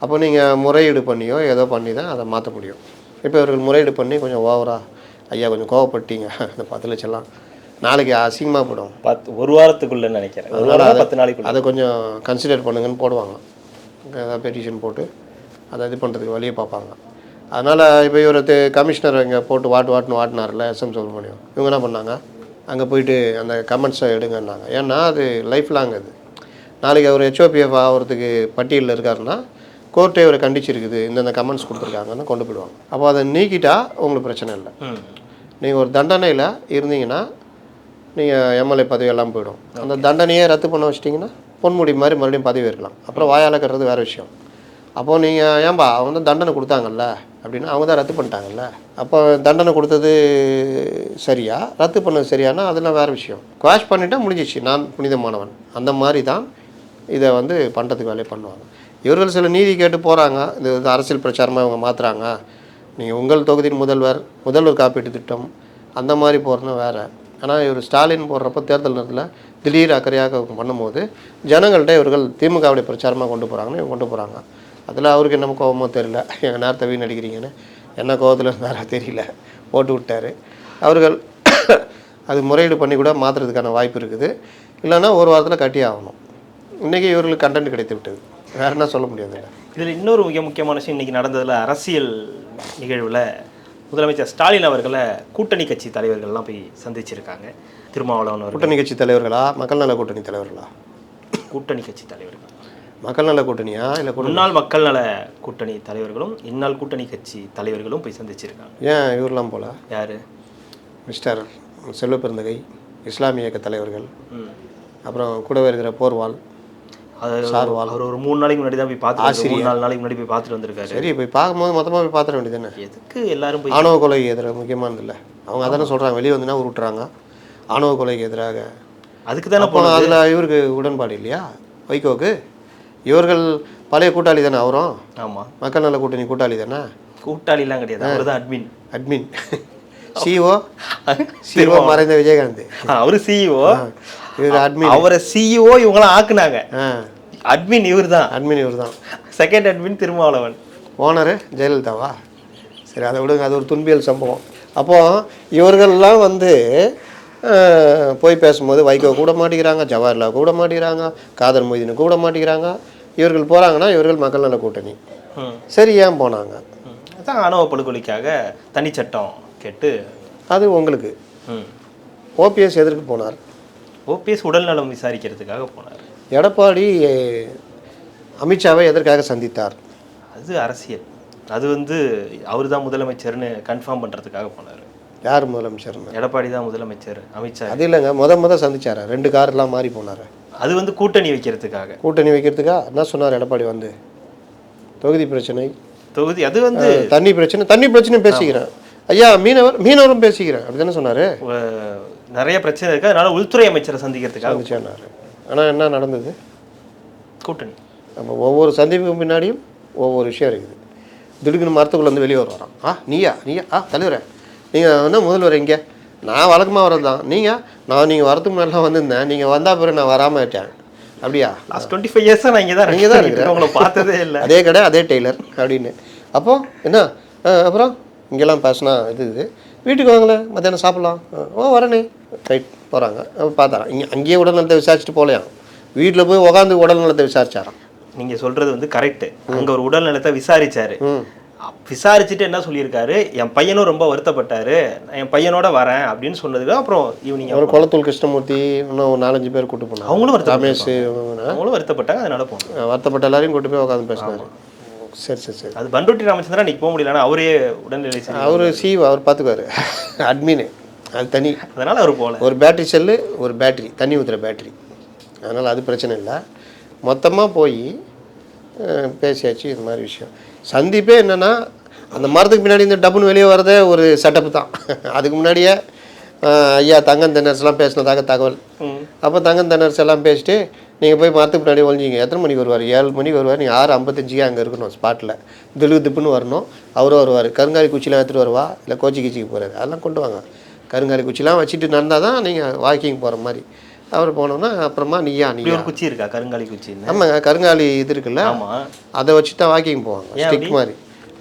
அப்போ நீங்கள் முறையீடு பண்ணியோ ஏதோ பண்ணி தான் அதை மாற்ற முடியும். இப்போ இவர்கள் முறையீடு பண்ணி கொஞ்சம் ஓவராக ஐயா கொஞ்சம் கோவப்பட்டீங்க, இந்த 10 லட்சம்லாம் நாளைக்கு அசிங்கமாக போடும். ஒரு வாரத்துக்குள்ளே நினைக்கிறேன், அதனால் 10 நாளைக்குள்ள அதை கொஞ்சம் கன்சிடர் பண்ணுங்கன்னு போடுவாங்க. ஏதாவது பெட்டிஷன் போட்டு அதை இது பண்ணுறதுக்கு வழியை பார்ப்பாங்க. அதனால் இப்போ இவர் கமிஷனர் இங்கே போட்டு வாட்டுன்னு வாட்டினார்ல எஸ்எம் சுப்ரமணியம், இவங்க என்ன பண்ணாங்க, அங்கே போயிட்டு அந்த கமெண்ட்ஸை எடுங்கன்னாங்க. ஏன்னா அது லைஃப் லாங். அது நாளைக்கு அவர் ஹெச்ஓபிஎஃப் ஆகிறதுக்கு பட்டியலில் இருக்காருன்னா கோர்ட்டே இவரை கண்டிச்சிருக்குது, இந்தந்த கமெண்ட்ஸ் கொடுத்துருக்காங்கன்னு கொண்டு போயிடுவாங்க. அப்போ அதை நீக்கிட்டா உங்களுக்கு பிரச்சனை இல்லை. நீங்கள் ஒரு தண்டனையில் இருந்தீங்கன்னா நீங்கள் எம்எல்ஏ பதவியெல்லாம் போயிடும். அந்த தண்டனையே ரத்து பண்ண வச்சிட்டிங்கன்னா பொன்முடி மாதிரி மறுபடியும் பதவி இருக்கலாம். அப்புறம் வாயால் கட்டுறது வேறு விஷயம். அப்போது நீங்கள் ஏன்பா அவங்க தான் தண்டனை கொடுத்தாங்கல்ல அப்படின்னா அவங்க தான் ரத்து பண்ணிட்டாங்கல்ல, அப்போ தண்டனை கொடுத்தது சரியா ரத்து பண்ணது சரியானா அதெல்லாம் வேறு விஷயம். குவாஷ் பண்ணிட்டா முடிஞ்சிச்சு, நான் புனிதமானவன். அந்த மாதிரி தான் இதை வந்து பண்ணுறதுக்கு வேலையை பண்ணுவாங்க. இவர்கள் சில நீதி கேட்டு போகிறாங்க, இது அரசியல் பிரச்சாரமாக இவங்க மாற்றுறாங்க. நீங்கள் உங்கள் தொகுதியின் முதல்வர் காப்பீட்டு திட்டம் அந்த மாதிரி போகிறதுனா வேறு. ஆனால் இவர் ஸ்டாலின் போடுறப்போ தேர்தல் நேரத்தில் திடீர் அக்கறையாக பண்ணும்போது ஜனங்கள்கிட்ட இவர்கள் திமுகவுடைய பிரச்சாரமாக கொண்டு போகிறாங்கன்னு இவங்க கொண்டு போகிறாங்க. அதில் அவருக்கு என்ன கோபமோ தெரியல, எங்கள் நேரத்தை வீணடிக்கிறீங்கன்னு என்ன கோபத்தில் இருந்தாரோ தெரியல, போட்டு விட்டார். அவர்கள் அது முறையீடு பண்ணி கூட மாற்றுறதுக்கான வாய்ப்பு இருக்குது. இல்லைன்னா ஒரு வாரத்தில் கட்டி ஆகணும். இன்றைக்கி இவர்களுக்கு கண்டென்ட் கிடைத்து விட்டது, வேறு என்ன சொல்ல முடியாது. இதில் இன்னொரு முக்கியமான விஷயம் இன்றைக்கி நடந்ததில் அரசியல் நிகழ்வில் முதலமைச்சர் ஸ்டாலின் அவர்களை கூட்டணி கட்சி தலைவர்கள்லாம் போய் சந்திச்சிருக்காங்க. திருமாவளவன் அவர் கூட்டணி கட்சி தலைவர்களா, மக்கள் நல கூட்டணி தலைவர்களா? கூட்டணி கட்சி தலைவர்கள். மக்கள் நல கூட்டணியா இல்லை முன்னாள் மக்கள் நல கூட்டணி தலைவர்களும் இந்நாள் கூட்டணி கட்சி தலைவர்களும் போய் சந்திச்சிருக்காங்க. ஏன் இவரெலாம் போல? யார்? மிஸ்டர் செல்வ பெருந்தகை, இஸ்லாமிய இயக்க தலைவர்கள், அப்புறம் கூடவே இருக்கிற போர்வால், சார்வால். அவர் ஒரு 3 நாளைக்கு முன்னாடி தான் போய் பார்த்து 4 நாளைக்கு முன்னாடி போய் பார்த்துட்டு வந்திருக்காரு. சரி, போய் பார்க்கும்போது மொத்தமாக போய் பார்த்துட வேண்டியது தானே. எதுக்கு எல்லாரும் போய் ஆணவ கொலைக்கு எதிராக முக்கியமானது இல்லை, அவங்க அதானே சொல்கிறாங்க, வெளியே வந்துன்னா உருட்டுறாங்க ஆணவ கொலைக்கு எதிராக. அதுக்கு தானே போனோம். அதில் இவருக்கு உடன்பாடு இல்லையா வைகோக்கு? இவர்கள் பழைய கூட்டாளி தானே அவரும்? ஆமாம், மக்கள் நல கூட்டணி கூட்டாளி தானே. கூட்டாளிலாம் கிடையாது, அவர் தான் அட்மின் சிஓ மறைந்த விஜயகாந்த், அவரு சிஇஓ, இவர் அட்மின். அவரை சிஇஓ இவங்களாம் ஆக்குனாங்க. அட்மின் இவர் தான். Second admin Thirumavalavan. ஓனரு ஜெயலலிதாவா? சரி, அதை விடுங்க, அது ஒரு துன்பியல் சம்பவம். அப்போது இவர்கள்லாம் வந்து போய் பேசும்போது வைகோ கூட மாட்டேங்கிறாங்க, ஜவஹர்லால் கூட மாட்டேங்கிறாங்க, காதர் மொய்தீனை கூட மாட்டேங்கிறாங்க. இவர்கள் போகிறாங்கன்னா இவர்கள் மக்கள் நல கூட்டணி. சரி, ஏன் போனாங்க? அதான் ஆணவ படுகொலைக்காக தனிச்சட்டம் கேட்டு. அது உங்களுக்கு. ஓபிஎஸ் எதற்கு போனார்? ஓபிஎஸ் உடல்நலம் விசாரிக்கிறதுக்காக போனார். எடப்பாடி அமித்ஷாவை எதற்காக சந்தித்தார்? அது அரசியல். அது வந்து அவர் தான் முதலமைச்சர்னு கன்ஃபார்ம் பண்ணுறதுக்காக போனார். யார் முதலமைச்சர்னு? எடப்பாடி தான் முதலமைச்சர், அமித்ஷா அது இல்லைங்க, முத சந்திச்சாரா? 2 கார்லாம் மாறி போனார். அது வந்து கூட்டணி வைக்கிறதுக்காக. கூட்டணி வைக்கிறதுக்கா என்ன சொன்னார் எடப்பாடி? வந்து தொகுதி பிரச்சனை, அது வந்து தண்ணி பிரச்சனை பேசிக்கிறேன் ஐயா, மீனவரும் பேசிக்கிறேன் அப்படி தானே சொன்னார். நிறைய பிரச்சனை இருக்கு, அதனால உள்துறை அமைச்சரை சந்திக்கிறதுக்காக சொன்னார். ஆனால் என்ன நடந்தது? கூட்டணி. நம்ம ஒவ்வொரு சந்திப்புக்கும் பின்னாடியும் ஒவ்வொரு விஷயம் இருக்குது. திடுக்குன்னு மரத்துக்குள்ளே வந்து வெளியே வரான். நீயா தலைவரை நீங்கள் வந்து முதல்வர் இங்கே நான் வழக்கமாக வரது தான், நீங்கள் வரதுக்கு முன்னாடிலாம் வந்திருந்தேன், நீங்கள் வந்தால் பிறகு நான் வராமல் இருக்கேன். அப்படியா? லாஸ்ட் 25 இயர்ஸாக நான் இங்கே தான் இருக்கிறேன், உங்களை பார்த்ததே இல்லை. அதே கடை அதே டெய்லர் அப்படின்னு. அப்போது என்ன அப்புறம் இங்கெல்லாம் பேசினா இது வீட்டுக்கு வாங்களேன், மத்தியானம் சாப்பிட்லாம். வரனே ரைட் போகிறாங்க. பார்த்தாரான் அங்கேயே உடல்நலத்தை விசாரிச்சுட்டு போகலையாம், வீட்டில் போய் உட்காந்து உடல்நலத்தை விசாரிச்சாராம். நீங்கள் சொல்கிறது வந்து கரெக்டு. அங்கே ஒரு உடல்நலத்தை விசாரிச்சாரு. விசாரிச்சுட்டு என்ன சொல்லியிருக்காரு, என் பையனும் ரொம்ப வருத்தப்பட்டாரு, என் பையனோட வரேன் அப்படின்னு சொன்னதுக்கு அப்புறம் ஈவினிங் ஒரு குளத்தூர் கிருஷ்ணமூர்த்தி இன்னும் ஒரு 4-5 பேர் கூட்டு போனாங்க. அவங்களும் வருத்தப்பட்டாங்க, அதனால போனோம். வருத்தப்பட்ட எல்லாரையும் கூட்டு போய் உட்காந்து பேசினாங்க. சரி. அது பண்ருட்டி ராமச்சந்திரன் இன்னைக்கு போக முடியல, அவரே உடல்நிலை அவர் அவர் பார்த்துக்குவார், அட்மின் அது தனி. அதனால் அவர் போகல. ஒரு பேட்டரி செல்லு, ஒரு பேட்டரி தண்ணி ஊற்றுற பேட்டரி, அதனால் அது பிரச்சனை இல்லை. மொத்தமாக போய் பேசியாச்சு. இது மாதிரி விஷயம் சந்திப்பே என்னென்னா அந்த மரத்துக்கு பின்னாடி இந்த டப்புன்னு வெளியே வரதே ஒரு செட்டப் தான். அதுக்கு முன்னாடியே ஐயா தங்கம் தென்னரசெல்லாம் பேசினதாக தகவல். அப்போ தங்கம் தென்னரசு எல்லாம் பேசிட்டு நீங்கள் போய் மரத்துக்கு முன்னாடி ஒழிஞ்சிங்க. எத்தனை மணிக்கு வருவார்? 7 மணிக்கு வருவார். நீங்கள் 6:55 அங்கே இருக்கணும் ஸ்பாட்டில். திப்புன்னு வரணும். அவரும் வருவார். கருங்காலி குச்சிலாம் எடுத்துகிட்டு வருவா, இல்லை கோச்சிக்கு போகிறாரு, அதெல்லாம் கொண்டு வாங்க. கருங்காலி குச்சிலாம் வச்சுட்டு நடந்தால் தான் நீங்கள் வாக்கிங் போகிற மாதிரி. அவர் போனோம்னா அப்புறமா நீயா ஒரு குச்சி இருக்கா, கருங்காலி குச்சி? ஆமாங்க, கருங்காலி இது இருக்குல்ல, அதை வச்சு தான் வாக்கிங் போவாங்க. ஸ்டிக் மாதிரி,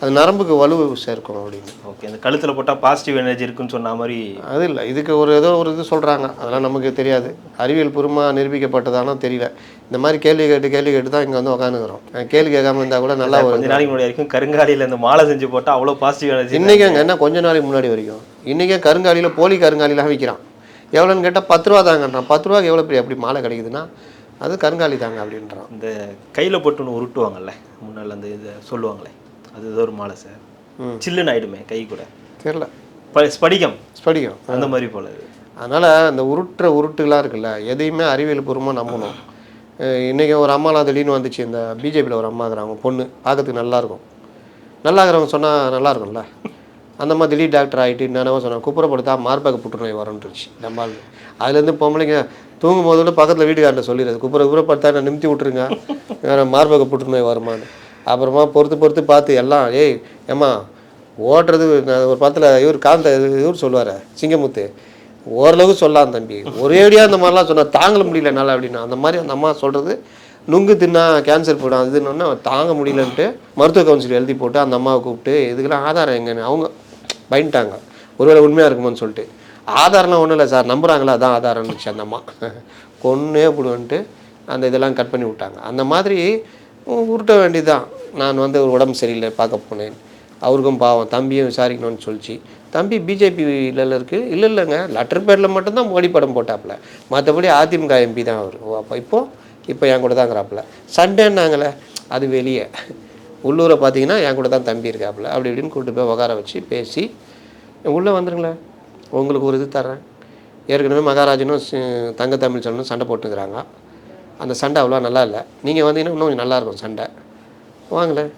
அது நரம்புக்கு வலு சேர்க்கும் அப்படின்னு. ஓகே, அந்த கழுத்தில் போட்டால் பாசிட்டிவ் எனர்ஜி இருக்குன்னு சொன்ன மாதிரி அது இல்லை. இதுக்கு ஏதோ ஒரு இது சொல்கிறாங்க, அதெல்லாம் நமக்கு தெரியாது. அறிவியல் பூர்வமாக நிரூபிக்கப்பட்டதானோ தெரியல. இந்த மாதிரி கேள்வி கேட்டு தான் இங்கே வந்து உட்காந்துக்கிறோம். கேள்வி கேட்காம இருந்தால் கூட நல்லா ஒரு கொஞ்ச நாளைக்கு முன்னாடி வரைக்கும் கருங்காலியில் இந்த மாலை செஞ்சு போட்டால் அவ்வளோ பாசிட்டிவ் எனர்ஜி. இன்றைக்கி அங்கே என்ன கொஞ்ச நாளைக்கு முன்னாடி வரைக்கும் இன்றைக்கே கருங்காலியில் போலி கருங்காலிலாம் விற்கிறான். எவ்வளோன்னு கேட்டால் 10 ரூபா தாங்கன்றான். 10 ரூபாய்க்கு எவ்வளோ பெரிய அப்படி மாலை கிடைக்குதுன்னா அது கருங்காலி தாங்க அப்படின்றான். இந்த கையில் போட்டு ஒன்று உருட்டுவாங்கல்ல முன்னால், அந்த இதை சொல்லுவாங்களே, அது ஏதோ ஒரு மாலை சார், சில்லுன்னு ஆயிடுமே கை கூட, தெரியல, ஸ்படிகம் அந்த மாதிரி போல. அதனால் அந்த உருட்டுகளாக இருக்குல்ல, எதையுமே அறிவியல் பூர்வமாக நம்பணும். இன்றைக்கி ஒரு அம்மாலாம் திடீர்னு வந்துச்சு, இந்த பிஜேபியில் ஒரு அம்மா இருக்கிறாங்க, பொண்ணு பார்க்கறதுக்கு நல்லாயிருக்கும், நல்லா இருக்கிறவங்க சொன்னால் நல்லா இருக்கும்ல, அந்த மாதிரி திடீர் டாக்டர் ஆகிட்டு என்னென்னவோ சொன்னாங்க, குப்புறப்படுத்தா மார்பக புற்றுநோய் வரணுருச்சு நம்மளால். அதுலேருந்து பொம்பளைங்க தூங்கும் போது பக்கத்தில் வீட்டுக்காரர்கிட்ட சொல்லிடுறது, குப்புறப்படுத்தா நான் நிமித்தி விட்ருங்க, வேறு மார்பக புற்றுநோய் வருமானு. அப்புறமா பொறுத்து பார்த்து எல்லாம், ஏய் ஏம்மா ஓட்டுறது ஒரு படத்தில் இவர் சொல்லுவார் சிங்கமுத்து, ஓரளவுக்கு சொல்லலாம் தம்பி, ஒரேடியாக அந்த மாதிரிலாம் சொன்னால் தாங்க முடியல என்னால் அப்படின்னா, அந்த மாதிரி அந்த அம்மா சொல்கிறது நுங்கு தின்னா கேன்சர் போய்டும் அதுன்னு தாங்க முடியலன்ட்டு மருத்துவ கவுன்சில் எழுதி போட்டு அந்த அம்மாவை கூப்பிட்டு இதுக்கெல்லாம் ஆதாரம் எங்கன்னு அவங்க பயந்துட்டாங்க, ஒருவேளை உண்மையாக இருக்குமோன்னு சொல்லிட்டு. ஆதாரம்லாம் ஒன்றும் இல்லை சார், நம்புகிறாங்களா அதான் ஆதாரம்னு இருந்துச்சு அந்த அம்மா, கொன்னே போடுவேன்ட்டு அந்த இதெல்லாம் கட் பண்ணி விட்டாங்க. அந்த மாதிரி உருட்ட வேண்டியதுதான். நான் வந்து ஒரு உடம்பு சரியில்லை பார்க்க போனேன், அவருக்கும் பாவம் தம்பியும் விசாரிக்கணும்னு சொல்லிச்சு. தம்பி பிஜேபியில் இருக்குது, இல்லைங்க லெட்டர் பேரில் மட்டும்தான் மோடி படம் போட்டாப்புல, மற்றபடி அதிமுக எம்பி தான் அவர். அப்போ இப்போ என் கூட தாங்கிறாப்புல, சண்டேன்னாங்களே அது வெளியே, உள்ளூரை பார்த்தீங்கன்னா என் கூட தான் தம்பி இருக்காப்புல, அப்படி இப்படின்னு கூப்பிட்டு போய் உட்கார வச்சு பேசி உள்ளே வந்துருங்களேன், உங்களுக்கு ஒரு இது தர்றேன். ஏற்கனவே மகாராஜனும் தங்க தமிழ் சொல்லணும் சண்டை போட்டுக்கிறாங்க, அந்த சண்டை அவ்வளோ நல்லா இல்லை, நீங்கள் வந்தீங்கன்னா இன்னும் கொஞ்சம் நல்லாயிருக்கும் சண்டை, வாங்களேன்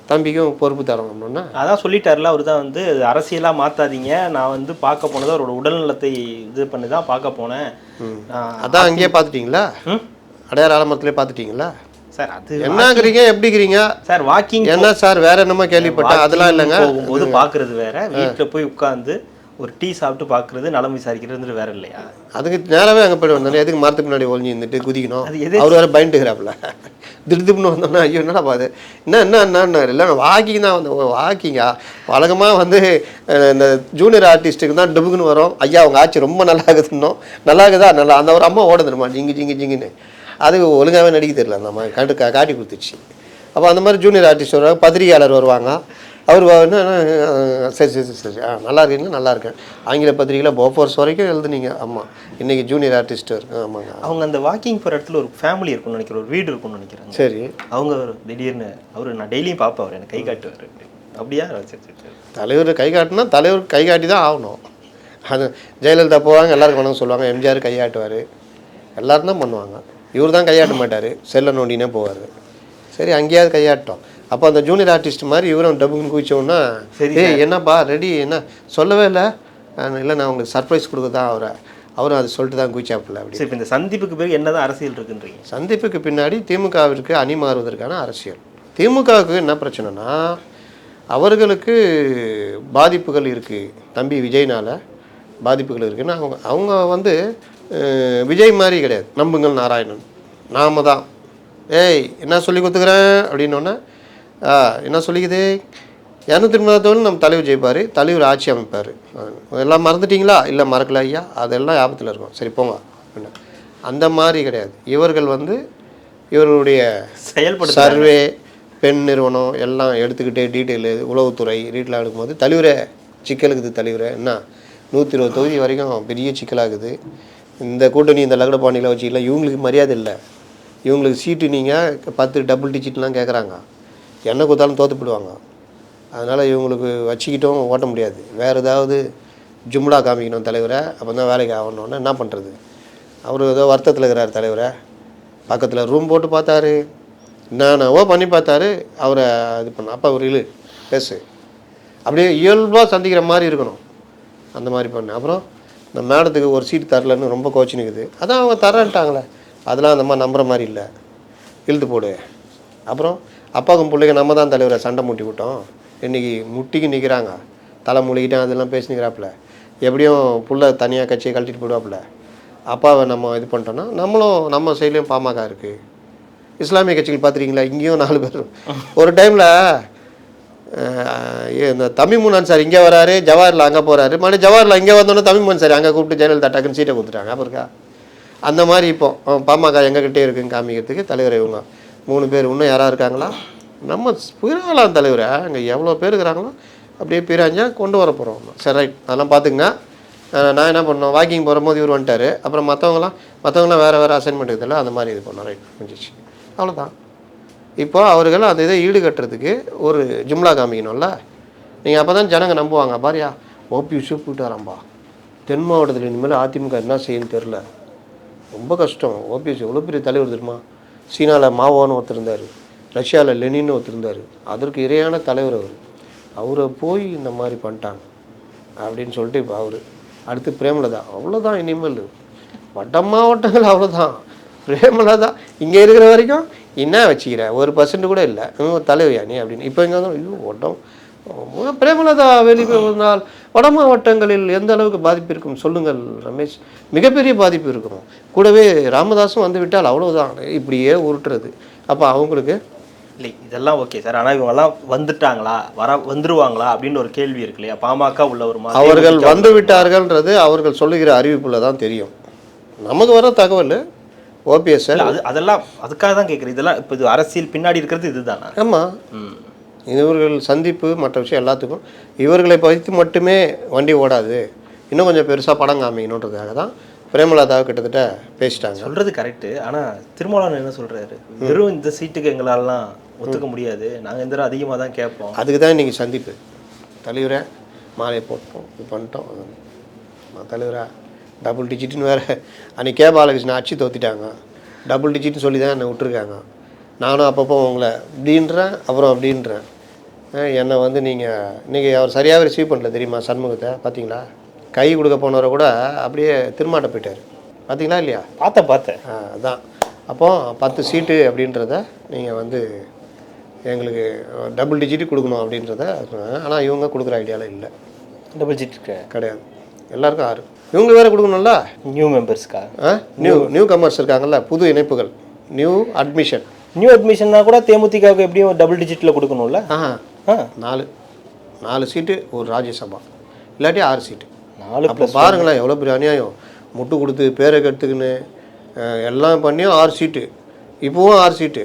தம்பிக்கும் பொறுப்பு தரோம் அப்படின்னா. அதான் சொல்லிட்டார்ல அவர் தான் வந்து அரசியலாக மாற்றாதீங்க, நான் வந்து பார்க்க போனது அவரோட உடல்நலத்தை இது பண்ணி தான் பார்க்க போனேன். அதான் அங்கேயே பார்த்துட்டிங்களா, அடையாள ஆலமரத்துலேயே பார்த்துட்டிங்களா சார்? அது என்னங்கிறீங்க எப்படிங்கிறீங்க சார்? வாக்கிங் என்ன சார், வேற என்னமோ கேள்விப்பட்டேன், அதெல்லாம் இல்லைங்க. போகும்போது பார்க்குறது வேற, வீட்டில் போய் உட்காந்து ஒரு டீ சாப்பிட்டு பார்க்குறது, நலம் விசாரிக்கிறது வேற இல்லையா? அதுக்கு நேராகவே அங்கே போய்ட்டு வந்தோம், எதுக்கு மரத்துக்கு முன்னாடி ஒழிஞ்சு இருந்துட்டு குதிக்கணும், அவர் வேறு பயந்துக்கிறாப்புல, திடுப்புன்னு வந்தோம்னா ஐயோ என்னடா பாது என்ன இல்லை வாக்கிங் தான் வந்து வாக்கிங்கா வழக்கமாக வந்து இந்த ஜூனியர் ஆர்டிஸ்ட்டுக்கு தான் டபுக்குன்னு வரும், ஐயா அவங்க ஆட்சி ரொம்ப நல்லா இருக்குதுன்னோம், நல்லா இருக்குதா நல்லா, அந்த ஒரு அம்மா ஓட தருமா ஜிங்குன்னு, அது ஒழுங்காகவே நடிக்க தெரியல, அந்த மாதிரி காட்டி கொடுத்துச்சு. அப்போ அந்த மாதிரி ஜூனியர் ஆர்டிஸ்ட் வருவாங்க, பத்திரிகையாளர் வருவாங்க, அவர் என்ன சரி நல்லா இருக்கீங்களா, நல்லா இருக்கேன், ஆங்கில பத்திரிகையில் போஃபோர்ஸ் வரைக்கும் எழுதுனீங்க, ஆமாம் இன்றைக்கி ஜூனியர் ஆர்டிஸ்ட் இருக்கு, ஆமாங்க. அவங்க அந்த வாக்கிங் போகிற இடத்துல ஒரு ஃபேமிலி இருக்கும்னு நினைக்கிறேன், ஒரு வீடு இருக்கும்னு நினைக்கிறாங்க. சரி, அவங்க திடீர்னு அவர் நான் டெய்லியும் பார்ப்பேன், அவர் எனக்கு கை காட்டுவார், அப்படியா? சரி தலைவர் கை காட்டினா தலைவர் கை காட்டி தான் ஆகணும். அது ஜெயலலிதா போவாங்க எல்லாருக்கும் வணக்கம் சொல்லுவாங்க, எம்ஜிஆர் கையாட்டுவார், எல்லோரும் தான் பண்ணுவாங்க, இவர் தான் கையாட்ட மாட்டார், செல்ல நோண்டினே போவார். சரி அங்கேயாவது கையாட்டோம். அப்போ அந்த ஜூனியர் ஆர்டிஸ்ட் மாதிரி இவரும் டப்புன்னு குவிச்சோன்னா, சரி என்னப்பா ரெடி என்ன சொல்லவே இல்லை, இல்லை நான் உங்களுக்கு சர்ப்ரைஸ் கொடுக்க தான் அவரும் அதை சொல்லிட்டு தான் குவிச்சாப்பில்ல. அப்படி இப்போ இந்த சந்திப்புக்கு பிறகு என்ன தான் அரசியல் இருக்குன்றீங்க? சந்திப்புக்கு பின்னாடி திமுகவிற்கு அணி மாறுவதற்கான அரசியல். திமுகவுக்கு என்ன பிரச்சனைனா, அவர்களுக்கு பாதிப்புகள் இருக்குது, தம்பி விஜய்னால் பாதிப்புகள் இருக்குதுன்னு அவங்க வந்து விஜய் மாதிரி கிடையாது, நம்புங்கள் நாராயணன் நாம தான், ஏய் என்ன சொல்லி கொடுத்துக்கிறேன் அப்படின்னோடனே என்ன சொல்லிக்குது 230 நம்ம தலைவர் ஜெயிப்பார், தலைவர் ஆட்சி அமைப்பார், எல்லாம் மறந்துட்டிங்களா, இல்லை மறக்கல ஐயா, அதெல்லாம் ஆபத்தில் இருக்கும், சரி போங்க அப்படின்னு. அந்த மாதிரி கிடையாது. இவர்கள் வந்து இவர்களுடைய செயல்படு சர்வே பெண் நிறுவனம் எல்லாம் எடுத்துக்கிட்டே டீட்டெயிலு உளவுத்துறை ரீட்டில் எடுக்கும்போது தலைவரே சிக்கலுக்குது, தலைவரே என்ன 120 தொகுதி வரைக்கும் பெரிய சிக்கலாகுது, இந்த கூட்டணி இந்த லகடபாணியில் வச்சுக்கலாம், இவங்களுக்கு மரியாதை இல்லை, இவங்களுக்கு சீட்டு நீங்கள் 10 டபுள் டிஜிட்லாம் கேட்குறாங்க, என்ன கொடுத்தாலும் தோற்றுப்பிடுவாங்க, அதனால் இவங்களுக்கு வச்சுக்கிட்டும் ஓட்ட முடியாது, வேறு ஏதாவது ஜும்லா காமிக்கணும் தலைவரை, அப்போ தான் வேலைக்கு ஆகணுன்னு என்ன பண்ணுறது. அவர் ஏதோ வருத்தத்தில் இருக்கிறார் தலைவரை, பக்கத்தில் ரூம் போட்டு பார்த்தாரு, என்னென்னவோ பண்ணி பார்த்தாரு, அவரை இது பண்ண, அப்போ ஒரு பேசு அப்படியே இயல்பாக சந்திக்கிற மாதிரி இருக்கணும், அந்த மாதிரி பண்ணேன். அப்புறம் இந்த மேடத்துக்கு ஒரு சீட்டு தரலன்னு ரொம்ப கோச்சினுக்குது, அதான் அவங்க தரேன்ட்டாங்களே, அதெல்லாம் அந்த மாதிரி நம்புகிற மாதிரி இல்லை, இழுத்து போடு. அப்புறம் அப்பாவுக்கும் பிள்ளைங்க நம்ம தான் தலைவரை சண்டை முட்டி விட்டோம், இன்றைக்கி முட்டிக்கு நிற்கிறாங்க, தலை முழுகிட்டேன் அதெல்லாம் பேசினுக்கிறாப்புல, எப்படியும் புள்ள தனியாக கட்சியை கழட்டிட்டு போயிடுவாப்புல, அப்பாவை நம்ம இது பண்ணிட்டோன்னா நம்மளும் நம்ம சைட்லேயும் பாமக இருக்குது. இஸ்லாமிய கட்சிகள் பார்த்துருக்கீங்களா, இங்கேயும் 4 பேர் ஒரு டைமில் இந்த தமிமுன் அன்சாரி இங்கே வராரு, ஜவஹர்லால் அங்கே போகிறாரு, மறுபடியும் ஜவஹர்லால் இங்கே வந்தோன்னே தமிமுன் அன்சாரி அங்கே கூப்பிட்டு ஜெயலலிதா டக்குன்னு சீட்டை கொடுத்துட்டாங்க. அப்போ இருக்கா அந்த மாதிரி இப்போ பாமக எங்ககிட்டே இருக்குன்னு காமிக்கிறதுக்கு தலைவர் இவங்க 3 பேர், இன்னும் யாராக இருக்காங்களா, நம்ம பிறலாம் தலைவரை அங்கே எவ்வளோ பேர் இருக்கிறாங்களோ அப்படியே பிராஞ்சா கொண்டு வர போகிறோம். சரி ரைட், அதெல்லாம் பார்த்துக்குங்க. நான் என்ன பண்ணோம், வாக்கிங் போகும்போது இவர் வந்துட்டார். அப்புறம் மற்றவங்களாம் வேறு அசைன்மெண்ட் இருக்குதுல்ல, அந்த மாதிரி இது பண்ணோம். ரைட் முடிஞ்சிச்சு, அவ்வளோதான். இப்போ அவர்கள் அந்த இதை ஈடுகட்டுறதுக்கு ஒரு ஜும்லா காமிக்கணும்ல. நீங்கள் அப்போ தான் ஜனங்க நம்புவாங்க. பாரியா ஓபிஎஸ் கூப்பிட்டு வராம்பா, தென் மாவட்டத்தில் இனிமேல் அதிமுக என்ன செய்யணும்னு தெரில, ரொம்ப கஷ்டம். ஓபிஎஸ் எவ்வளோ பெரிய தலைவர் தெரியுமா? சீனாவில் மாவோன்னு ஒருத்தர் இருந்தார், ரஷ்யாவில் லெனின்னு ஒருத்தர் இருந்தார், அதற்கு இறையான தலைவர் அவரை போய் இந்த மாதிரி பண்ணிட்டாங்க அப்படின்னு சொல்லிட்டு இப்போ அவர் அடுத்து பிரேமலதா, அவ்வளோதான். இனிமேல் வட மாவட்டங்கள் அவ்வளோதான். பிரேமலதா இங்கே இருக்கிற வரைக்கும் என்ன வச்சுக்கிற, 1% கூட இல்லை, தலைவையா நீ அப்படின்னு. இப்போ இங்கே ஐயோ ஒட்டம் பிரேமலதா வெளியே வந்தால் வட மாவட்டங்களில் எந்த அளவுக்கு பாதிப்பு இருக்கும் சொல்லுங்கள் ரமேஷ்? மிகப்பெரிய பாதிப்பு இருக்கும். கூடவே ராமதாஸும் வந்து விட்டால் அவ்வளோதான், இப்படியே உருட்டுறது. அப்போ அவங்களுக்கு இல்லை இதெல்லாம் ஓகே சார், ஆனால் இவங்கெல்லாம் வந்துட்டாங்களா, வந்துருவாங்களா அப்படின்னு ஒரு கேள்வி இருக்கு இல்லையா? பாமக உள்ள ஒரு அவர்கள் வந்து விட்டார்கள்ன்றது அவர்கள் சொல்லுகிற அறிவிப்புல தான் தெரியும். நமக்கு வர தகவல் ஓபிஎஸ் அதெல்லாம் அதுக்காக தான் கேட்குறேன். இதெல்லாம் இப்போ இது அரசியல் பின்னாடி இருக்கிறது இதுதானா? ஆமாம், இவர்கள் சந்திப்பு மற்ற விஷயம் எல்லாத்துக்கும் இவர்களை வைத்து மட்டுமே வண்டி ஓடாது, இன்னும் கொஞ்சம் பெருசாக படம் காமிக்கணுன்றதுக்காக தான் பிரேமலதாவை கிட்டத்தட்ட பேசிட்டாங்க. சொல்கிறது கரெக்டு. ஆனால் திருமாவளவன் என்ன சொல்கிறாரு, வெறும் இந்த சீட்டுக்கு எங்களாலாம் ஒத்துக்க முடியாது, நாங்கள் இந்த தடவை அதிகமாக தான் கேட்போம். அதுக்கு தான் இன்றைக்கி சந்திப்பு. தலைவரை மாலையை போட்டோம், இது பண்ணிட்டோம். தலைவரா டபுள் டிஜிட்னு வேறு அன்றைக்கி கே பாலகிருஷ்ணன் அடிச்சு தோற்றிட்டாங்க. டபுள் டிஜிட்னு சொல்லி தான் என்னை விட்டுருக்காங்க. நானும் அப்பப்போ உங்களை இப்படின்றேன் அப்புறம் அப்படின்றேன். என்னை வந்து நீங்கள் அவர் சரியாகவே ரிசீவ் பண்ணல தெரியுமா? சண்முகத்தை பார்த்தீங்களா? கை கொடுக்க போனவரை கூட அப்படியே திருமாட்ட போயிட்டார், பார்த்தீங்களா இல்லையா? பார்த்தேன். அதான் அப்போது 10 சீட்டு அப்படின்றத நீங்கள் வந்து எங்களுக்கு டபுள் டிஜிட்டு கொடுக்கணும் அப்படின்றத. ஆனால் இவங்க கொடுக்குற ஐடியாவில் இல்லை, டபுள் டிஜிட் கிடையாது. எல்லாருக்கும் 6, இவங்க வேறு கொடுக்கணும்ல நியூ மெம்பர்ஸ்க்கா. நியூ கமர்ஸ் இருக்காங்கல்ல, புது இணைப்புகள், நியூ அட்மிஷன்னா கூட தேமுதிகவுக்கு எப்படியும் டபுள் டிஜிட்டில் கொடுக்கணும்ல. 4 சீட்டு ஒரு ராஜ்யசபா, இல்லாட்டி 6 சீட்டு. 4 அப்போ பாருங்களேன் எவ்வளோ பெரிய அநியாயம். முட்டு கொடுத்து பேரை கற்றுக்குன்னு எல்லாம் பண்ணியும் 6 சீட்டு, இப்போவும் 6 சீட்டு.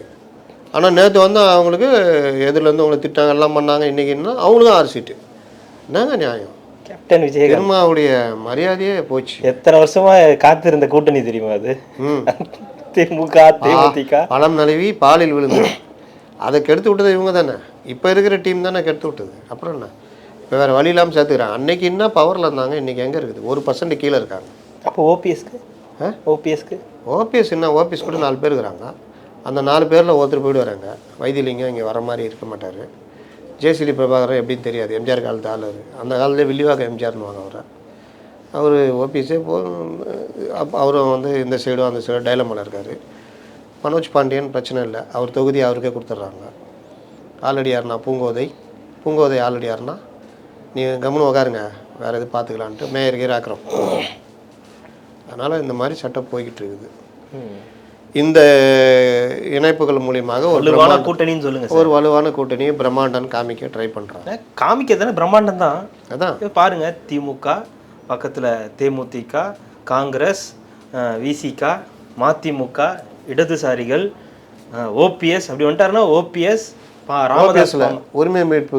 ஆனால் நேற்று வந்து அவங்களுக்கு எதிரிலேருந்து அவங்களை திட்டாங்க, எல்லாம் பண்ணாங்க. இன்றைக்கின்னா அவங்களுக்கும் 6 சீட்டு. என்னங்க நியாயம்? கேப்டன் விஜய் திருமாவுடைய மரியாதையே போச்சு. எத்தனை வருஷமா காத்திருந்த கூட்டணி தெரியுமா அது? திமுக தேமுதிக பழம் நழுவி பாலில் விழுந்து அதை கெடுத்து விட்டது இவங்க தானே. இப்போ இருக்கிற டீம் தானே கெடுத்து விட்டது. அப்புறம் என்ன, இப்போ வேறு வழி இல்லாமல் சேர்த்துக்கிறாங்க. அன்னைக்கு என்ன பவரில் இருந்தாங்க, இன்றைக்கி எங்கே இருக்குது? 1% கீழே இருக்காங்க. அப்போ ஓபிஎஸ் என்ன, ஓபிஎஸ் கூட 4 பேர் இருக்கிறாங்க. அந்த 4 பேரில் ஒருத்தர் போய்ட்டு வராங்க. வைத்திலிங்கம் இங்கே வர மாதிரி இருக்க மாட்டார். ஜேசிடி பிரபாகரன் எப்படின்னு தெரியாது, எம்ஜிஆர் காலத்து ஆள். அந்த காலத்தில் வில்லிவாக எம்ஜிஆர்னுவாங்க அவரை. அவர் ஓபிஎஸ்ஸே அவரும் வந்து இந்த சைடும் அந்த சைடும் டைலமாவில் இருக்கார். மனோஜ் பாண்டியன் பிரச்சனை இல்லை, அவர் தொகுதி அவருக்கே கொடுத்துட்றாங்க. ஆல்ரெடி யாருன்னா பூங்கோதை ஆல்ரெடி யாருன்னா நீங்கள் கம்முன்னு உட்காருங்க, வேறு எது பார்த்துக்கலான்ட்டு மேயருக்கு ஆக்குறோம். அதனால் இந்த மாதிரி சட்டம் போய்கிட்டு இருக்குது. இந்த இணைப்புகள் மூலியமாக ஒரு வலுவான கூட்டணின்னு சொல்லுங்கள், ஒரு வலுவான கூட்டணியை பிரம்மாண்டம் காமிக்க ட்ரை பண்ணுறாங்க. காமிக்க தானே பிரம்மாண்டம் தான். அதான் பாருங்கள், திமுக பக்கத்தில் தேமுதிக, காங்கிரஸ், விசிக, மதிமுக, இடதுசாரிகள், ஓபிஎஸ் அப்படி வந்துட்டாருன்னா ஓபிஎஸ் ராமதாஸ்ல உரிமை மீட்பு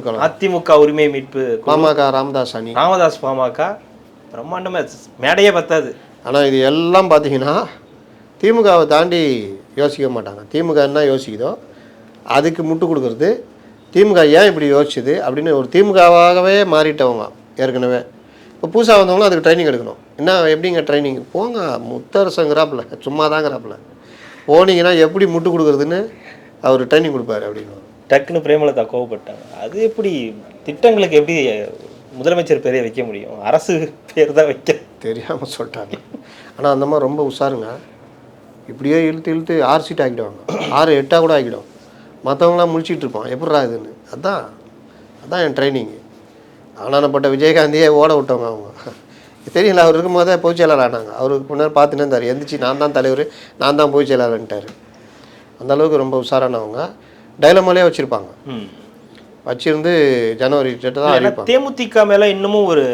கழகம், அதிமுக உரிமை மீட்பு, பாமக ராமதாஸ் பாமக, பிரம்மாண்டமே மேடையே பத்தாது. ஆனால் இது எல்லாம் பார்த்தீங்கன்னா திமுகவை தாண்டி யோசிக்க மாட்டாங்க. திமுக என்ன யோசிக்குதோ அதுக்கு முட்டு கொடுக்குறது. திமுக ஏன் இப்படி யோசிச்சுது அப்படின்னு ஒரு திமுகவாகவே மாறிட்டவங்க ஏற்கனவே. இப்போ புதுசாக வந்தவங்களும் அதுக்கு ட்ரைனிங் எடுக்கணும். என்ன எப்படிங்க ட்ரைனிங்? போங்க, முத்தரசங்கிறாப்புல சும்மா தாங்கிறாப்புல போனீங்கன்னா எப்படி முட்டு கொடுக்குறதுன்னு அவர் ட்ரைனிங் கொடுப்பாரு அப்படின்னு. டக்குன்னு பிரேமலதா கோவப்பட்டாங்க. அது எப்படி திட்டங்களுக்கு எப்படி முதலமைச்சர் பேரே வைக்க முடியும்? அரசு பேர் தான் வைக்க தெரியாமல் சொல்லிட்டாங்க. ஆனால் அந்த மாதிரி ரொம்ப உஷாருங்க. இப்படியே இழுத்து 6 சீட் ஆக்கிடுவாங்க, 6 8 கூட ஆக்கிடும். மற்றவங்களாம் முழிச்சிட்டு இருப்பான் எப்படிரா இதுன்னு. அதான் என் ட்ரைனிங்கு. ஆனானப்பட்ட விஜயகாந்தியே ஓட விட்டவங்க அவங்க. தெரியல, அவர் இருக்கும் போதே பொதுச் செயலாளர் ஆனாங்க. அவருக்கு முன்னாடி பார்த்துன்னு இருந்தார், எந்திரிச்சு நான் தான் தலைவர், நான் தான் பொதுச் செயலாளர்ன்ட்டார். அந்தளவுக்கு ரொம்ப உஷாரானவங்க. டைலமாலே வச்சுருப்பாங்க, வச்சிருந்து ஜனவரி தான் அறிவிப்பாங்க. தேமுதிக மேலே இன்னமும் ஒரு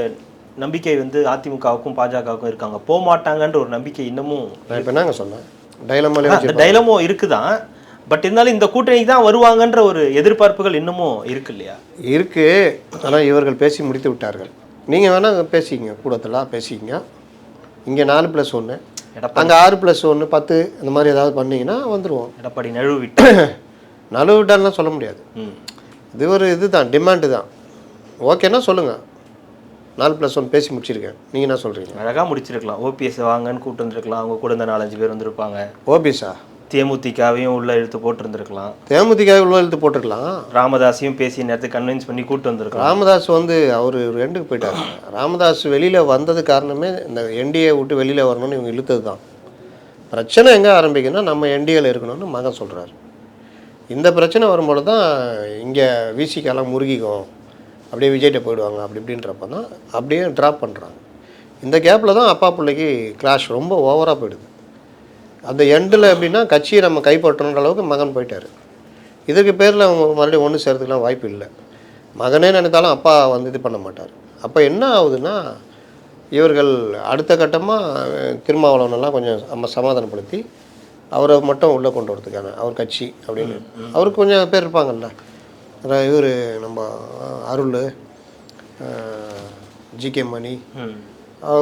நம்பிக்கை வந்து அதிமுகவுக்கும் பாஜகவுக்கும் இருக்காங்க, போக மாட்டாங்கன்ற ஒரு நம்பிக்கை இன்னமும். நான் இப்போ என்னங்க சொன்னேன், டைலமாலே டைலமோ இருக்குதான். பட் இருந்தாலும் இந்த கூட்டணிக்கு தான் வருவாங்கன்ற ஒரு எதிர்பார்ப்புகள் இன்னமும் இருக்கு இல்லையா? இருக்குது. ஆனால் இவர்கள் பேசி முடித்து விட்டார்கள். நீங்கள் வேணால் பேசிக்கிங்க, கூடத்தெல்லாம் பேசிக்கிங்க. இங்கே 4+1, எடப்பாடி அங்கே 6+1 10 இந்த மாதிரி ஏதாவது பண்ணிங்கன்னா வந்துடுவோம். எடப்பாடி நழுவிட்டு நழுவிட்டான்லாம் சொல்ல முடியாது. இது ஒரு இதுதான், டிமாண்டு தான். ஓகேன்னா சொல்லுங்கள், 4+1 பேசி முடிச்சிருக்கேன், நீங்கள் என்ன சொல்கிறீங்க? அழகாக முடிச்சிருக்கலாம். ஓபிஎஸ் வாங்கன்னு கூப்பிட்டு வந்துருக்கலாம், அவங்க கூட இந்த 4-5 பேர் வந்திருப்பாங்க. ஓபிஎஸ்ஸா? தேமுதிகவையும் உள்ள இழுத்து போட்டிருந்துருக்கலாம். தேமுதிக உள்ள இழுத்து போட்டிருக்கலாம். ராமதாஸையும் பேசி நேரத்துக்கு கன்வின்ஸ் பண்ணி கூப்பிட்டு வந்திருக்கலாம். ராமதாஸ் வந்து அவர் ஒரு எண்டுக்கு போயிட்டார். ராமதாஸ் வெளியில் வந்தது காரணமே இந்த என்டிஏ விட்டு வெளியில் வரணும்னு இவங்க இழுத்தது தான். பிரச்சனை எங்கே ஆரம்பிக்குன்னா நம்ம என்டிஏல இருக்கணும்னு மகன் சொல்கிறார். இந்த பிரச்சனை வரும்போது தான் இங்கே விசிக்கெல்லாம் முருகிக்கும், அப்படியே விஜய்கிட்ட போயிடுவாங்க அப்படி இப்படின்றப்ப தான் அப்படியே ட்ராப் பண்ணுறாங்க. இந்த கேப்பில் தான் அப்பா பிள்ளைக்கு கிளாஷ் ரொம்ப ஓவராக போயிடுது. அந்த எண்டில் எப்படின்னா கட்சியை நம்ம கைப்பற்றணுன்ற அளவுக்கு மகன் போயிட்டார். இதுக்கு பேரில் அவங்க மறுபடியும் ஒன்று சேர்த்துக்கலாம் வாய்ப்பு இல்லை. மகனே நினைத்தாலும் அப்பா வந்து இது பண்ண மாட்டார். அப்போ என்ன ஆகுதுன்னா இவர்கள் அடுத்த கட்டமாக திருமாவளவனெல்லாம் கொஞ்சம் நம்ம சமாதானப்படுத்தி அவரை மட்டும் உள்ளே கொண்டு வரதுக்கான அவர் கட்சி அப்படின்னு அவருக்கு கொஞ்சம் பேர் இருப்பாங்கல்ல. இவர் நம்ம அருள், ஜிகே மணி,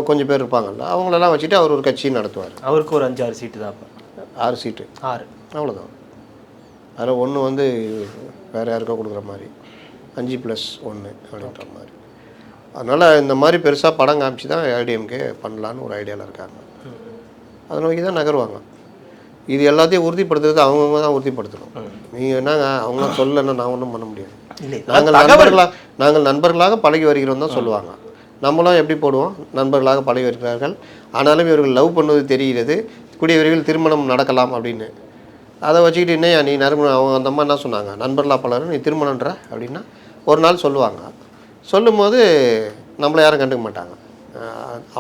கொஞ்சம் பேர் இருப்பாங்கல்ல, அவங்களெல்லாம் வச்சுட்டு அவர் ஒரு கட்சி நடத்துவார். அவருக்கு ஒரு 5-6 சீட்டு தான். 6 சீட்டு, 6 அவ்வளோதான். அதில் ஒன்று வந்து வேறு யாருக்கோ கொடுக்குற மாதிரி, 5+1 அப்படின்ற மாதிரி. அதனால் இந்த மாதிரி பெருசாக படம் காமிச்சு தான் ஏடிஎம்கே பண்ணலான்னு ஒரு ஐடியாவில் இருக்காங்க. அதை நோக்கி தான் நகருவாங்க. இது எல்லாத்தையும் உறுதிப்படுத்துறது அவங்கவுங்க தான் உறுதிப்படுத்தணும். நீங்கள் என்னங்க அவங்க சொல்லலைன்னா நான் ஒன்றும் பண்ண முடியாது. நாங்கள் நண்பர்களாக பழகி வருகிறோம் தான் சொல்லுவாங்க. நம்மளும் எப்படி போடுவோம், நண்பர்களாக பழகி வருகிறார்கள், ஆனாலும் இவர்கள் லவ் பண்ணுவது தெரிகிறது, கூடிய விரைவில் திருமணம் நடக்கலாம் அப்படின்னு. அதை வச்சுக்கிட்டு என்னையா நீ அவங்க அந்த அம்மா என்ன சொன்னாங்க, நண்பர்களாக பழகிறோம் நீ திருமணன்ற அப்படின்னா ஒரு நாள் சொல்லுவாங்க. சொல்லும்போது நம்மளை யாரும் கண்டுக்க மாட்டாங்க.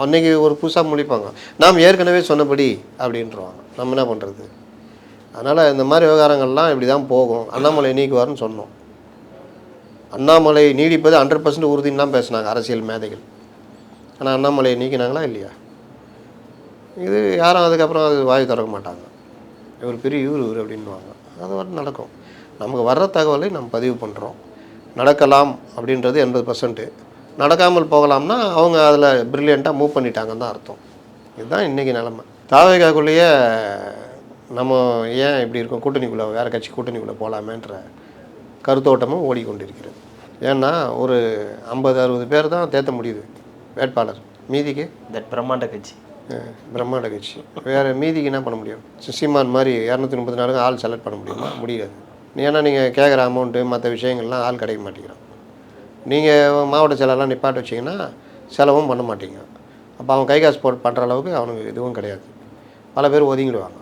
அன்றைக்கி ஒரு புதுசாக முழிப்பாங்க, நாம் ஏற்கனவே சொன்னபடி அப்படின்றவாங்க. நம்ம என்ன பண்ணுறது? அதனால் இந்த மாதிரி விவகாரங்கள்லாம் இப்படி தான் போகும். அண்ணாமலை நீக்குவார்னு சொன்னோம். அண்ணாமலை நீடிப்பது 100% உறுதின்னு தான் பேசினாங்க அரசியல் மேதைகள். ஆனால் அண்ணாமலையை நீக்கினாங்களா இல்லையா? இது யாரும் அதுக்கப்புறம் அது வாய் திறக்க மாட்டாங்க. இவர் பெரிய இவர் அப்படின்வாங்க. அது வர நடக்கும். நமக்கு வர்ற தகவலை நம்ம பதிவு பண்ணுறோம். நடக்கலாம் அப்படின்றது 80%. நடக்காமல் போகலாம்னா அவங்க அதில் ப்ரில்லியண்ட்டாக மூவ் பண்ணிட்டாங்கன்னு தான் அர்த்தம். இதுதான் இன்றைக்கி நிலமை. தாவேகாக்குள்ளேயே நம்ம ஏன் இப்படி இருக்கோம், கூட்டணிக்குள்ளே வேறு கட்சி கூட்டணிக்குள்ளே போகலாமேன்ற கருத்தோட்டமும் ஓடிக்கொண்டிருக்கிறது. ஏன்னா ஒரு 50-60 பேர் தான் தேர்த்த முடியுது வேட்பாளர். மீதிக்கு பிரம்மாண்ட கட்சி, பிரம்மாண்ட கட்சி வேறு மீதிக்கு என்ன பண்ண முடியும்? சீமான் மாதிரி 234 ஆள் செலக்ட் பண்ண முடியுமா? முடியாது. ஏன்னா நீங்கள் கேட்குற அமௌண்ட்டு மற்ற விஷயங்கள்லாம் ஆள் கிடைக்க மாட்டேங்கிறான். நீங்கள் மாவட்ட செயலெல்லாம் நிப்பாட்ட வச்சிங்கன்னா செலவும் பண்ண மாட்டீங்க. அப்போ அவன் கை காசு போட்டு பண்ணுற அளவுக்கு அவனுக்கு இதுவும் கிடையாது. பல பேர் ஒதுங்கிடுவாங்க.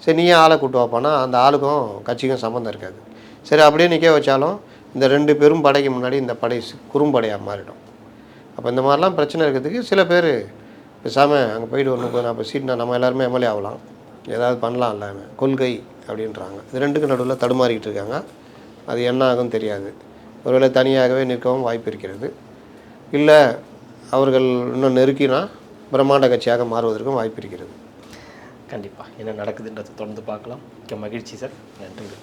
சரி நீயே ஆளை கூட்டு வாப்பானா அந்த ஆளுக்கும் கட்சிக்கும் சம்மந்தம் இருக்காது. சரி அப்படியே நிற்க வச்சாலும் இந்த 2 பெரும் படைக்கு முன்னாடி இந்த படை குறும்படையாக மாறிடும். அப்போ இந்த மாதிரிலாம் பிரச்சனை இருக்கிறதுக்கு சில பேர் பேசாமல் அங்கே போயிட்டு ஒரு 30-40 சீட்னா நம்ம எல்லாருமே எம்எல்ஏ ஆகலாம், ஏதாவது பண்ணலாம்ல கொள்கை அப்படின்றாங்க. இது 2க்கு நடுவில் தடுமாறிக்கிட்டு இருக்காங்க. அது என்ன ஆகும் தெரியாது. ஒருவேளை தனியாகவே நிற்கவும் வாய்ப்பு இருக்கிறது. இல்லை அவர்கள் இன்னும் நெருக்கினா பிரம்மாண்ட கட்சியாக மாறுவதற்கும் வாய்ப்பு இருக்கிறது. கண்டிப்பாக என்ன நடக்குதுன்றதை தொடர்ந்து பார்க்கலாம். மகிழ்ச்சி சார், நன்றி.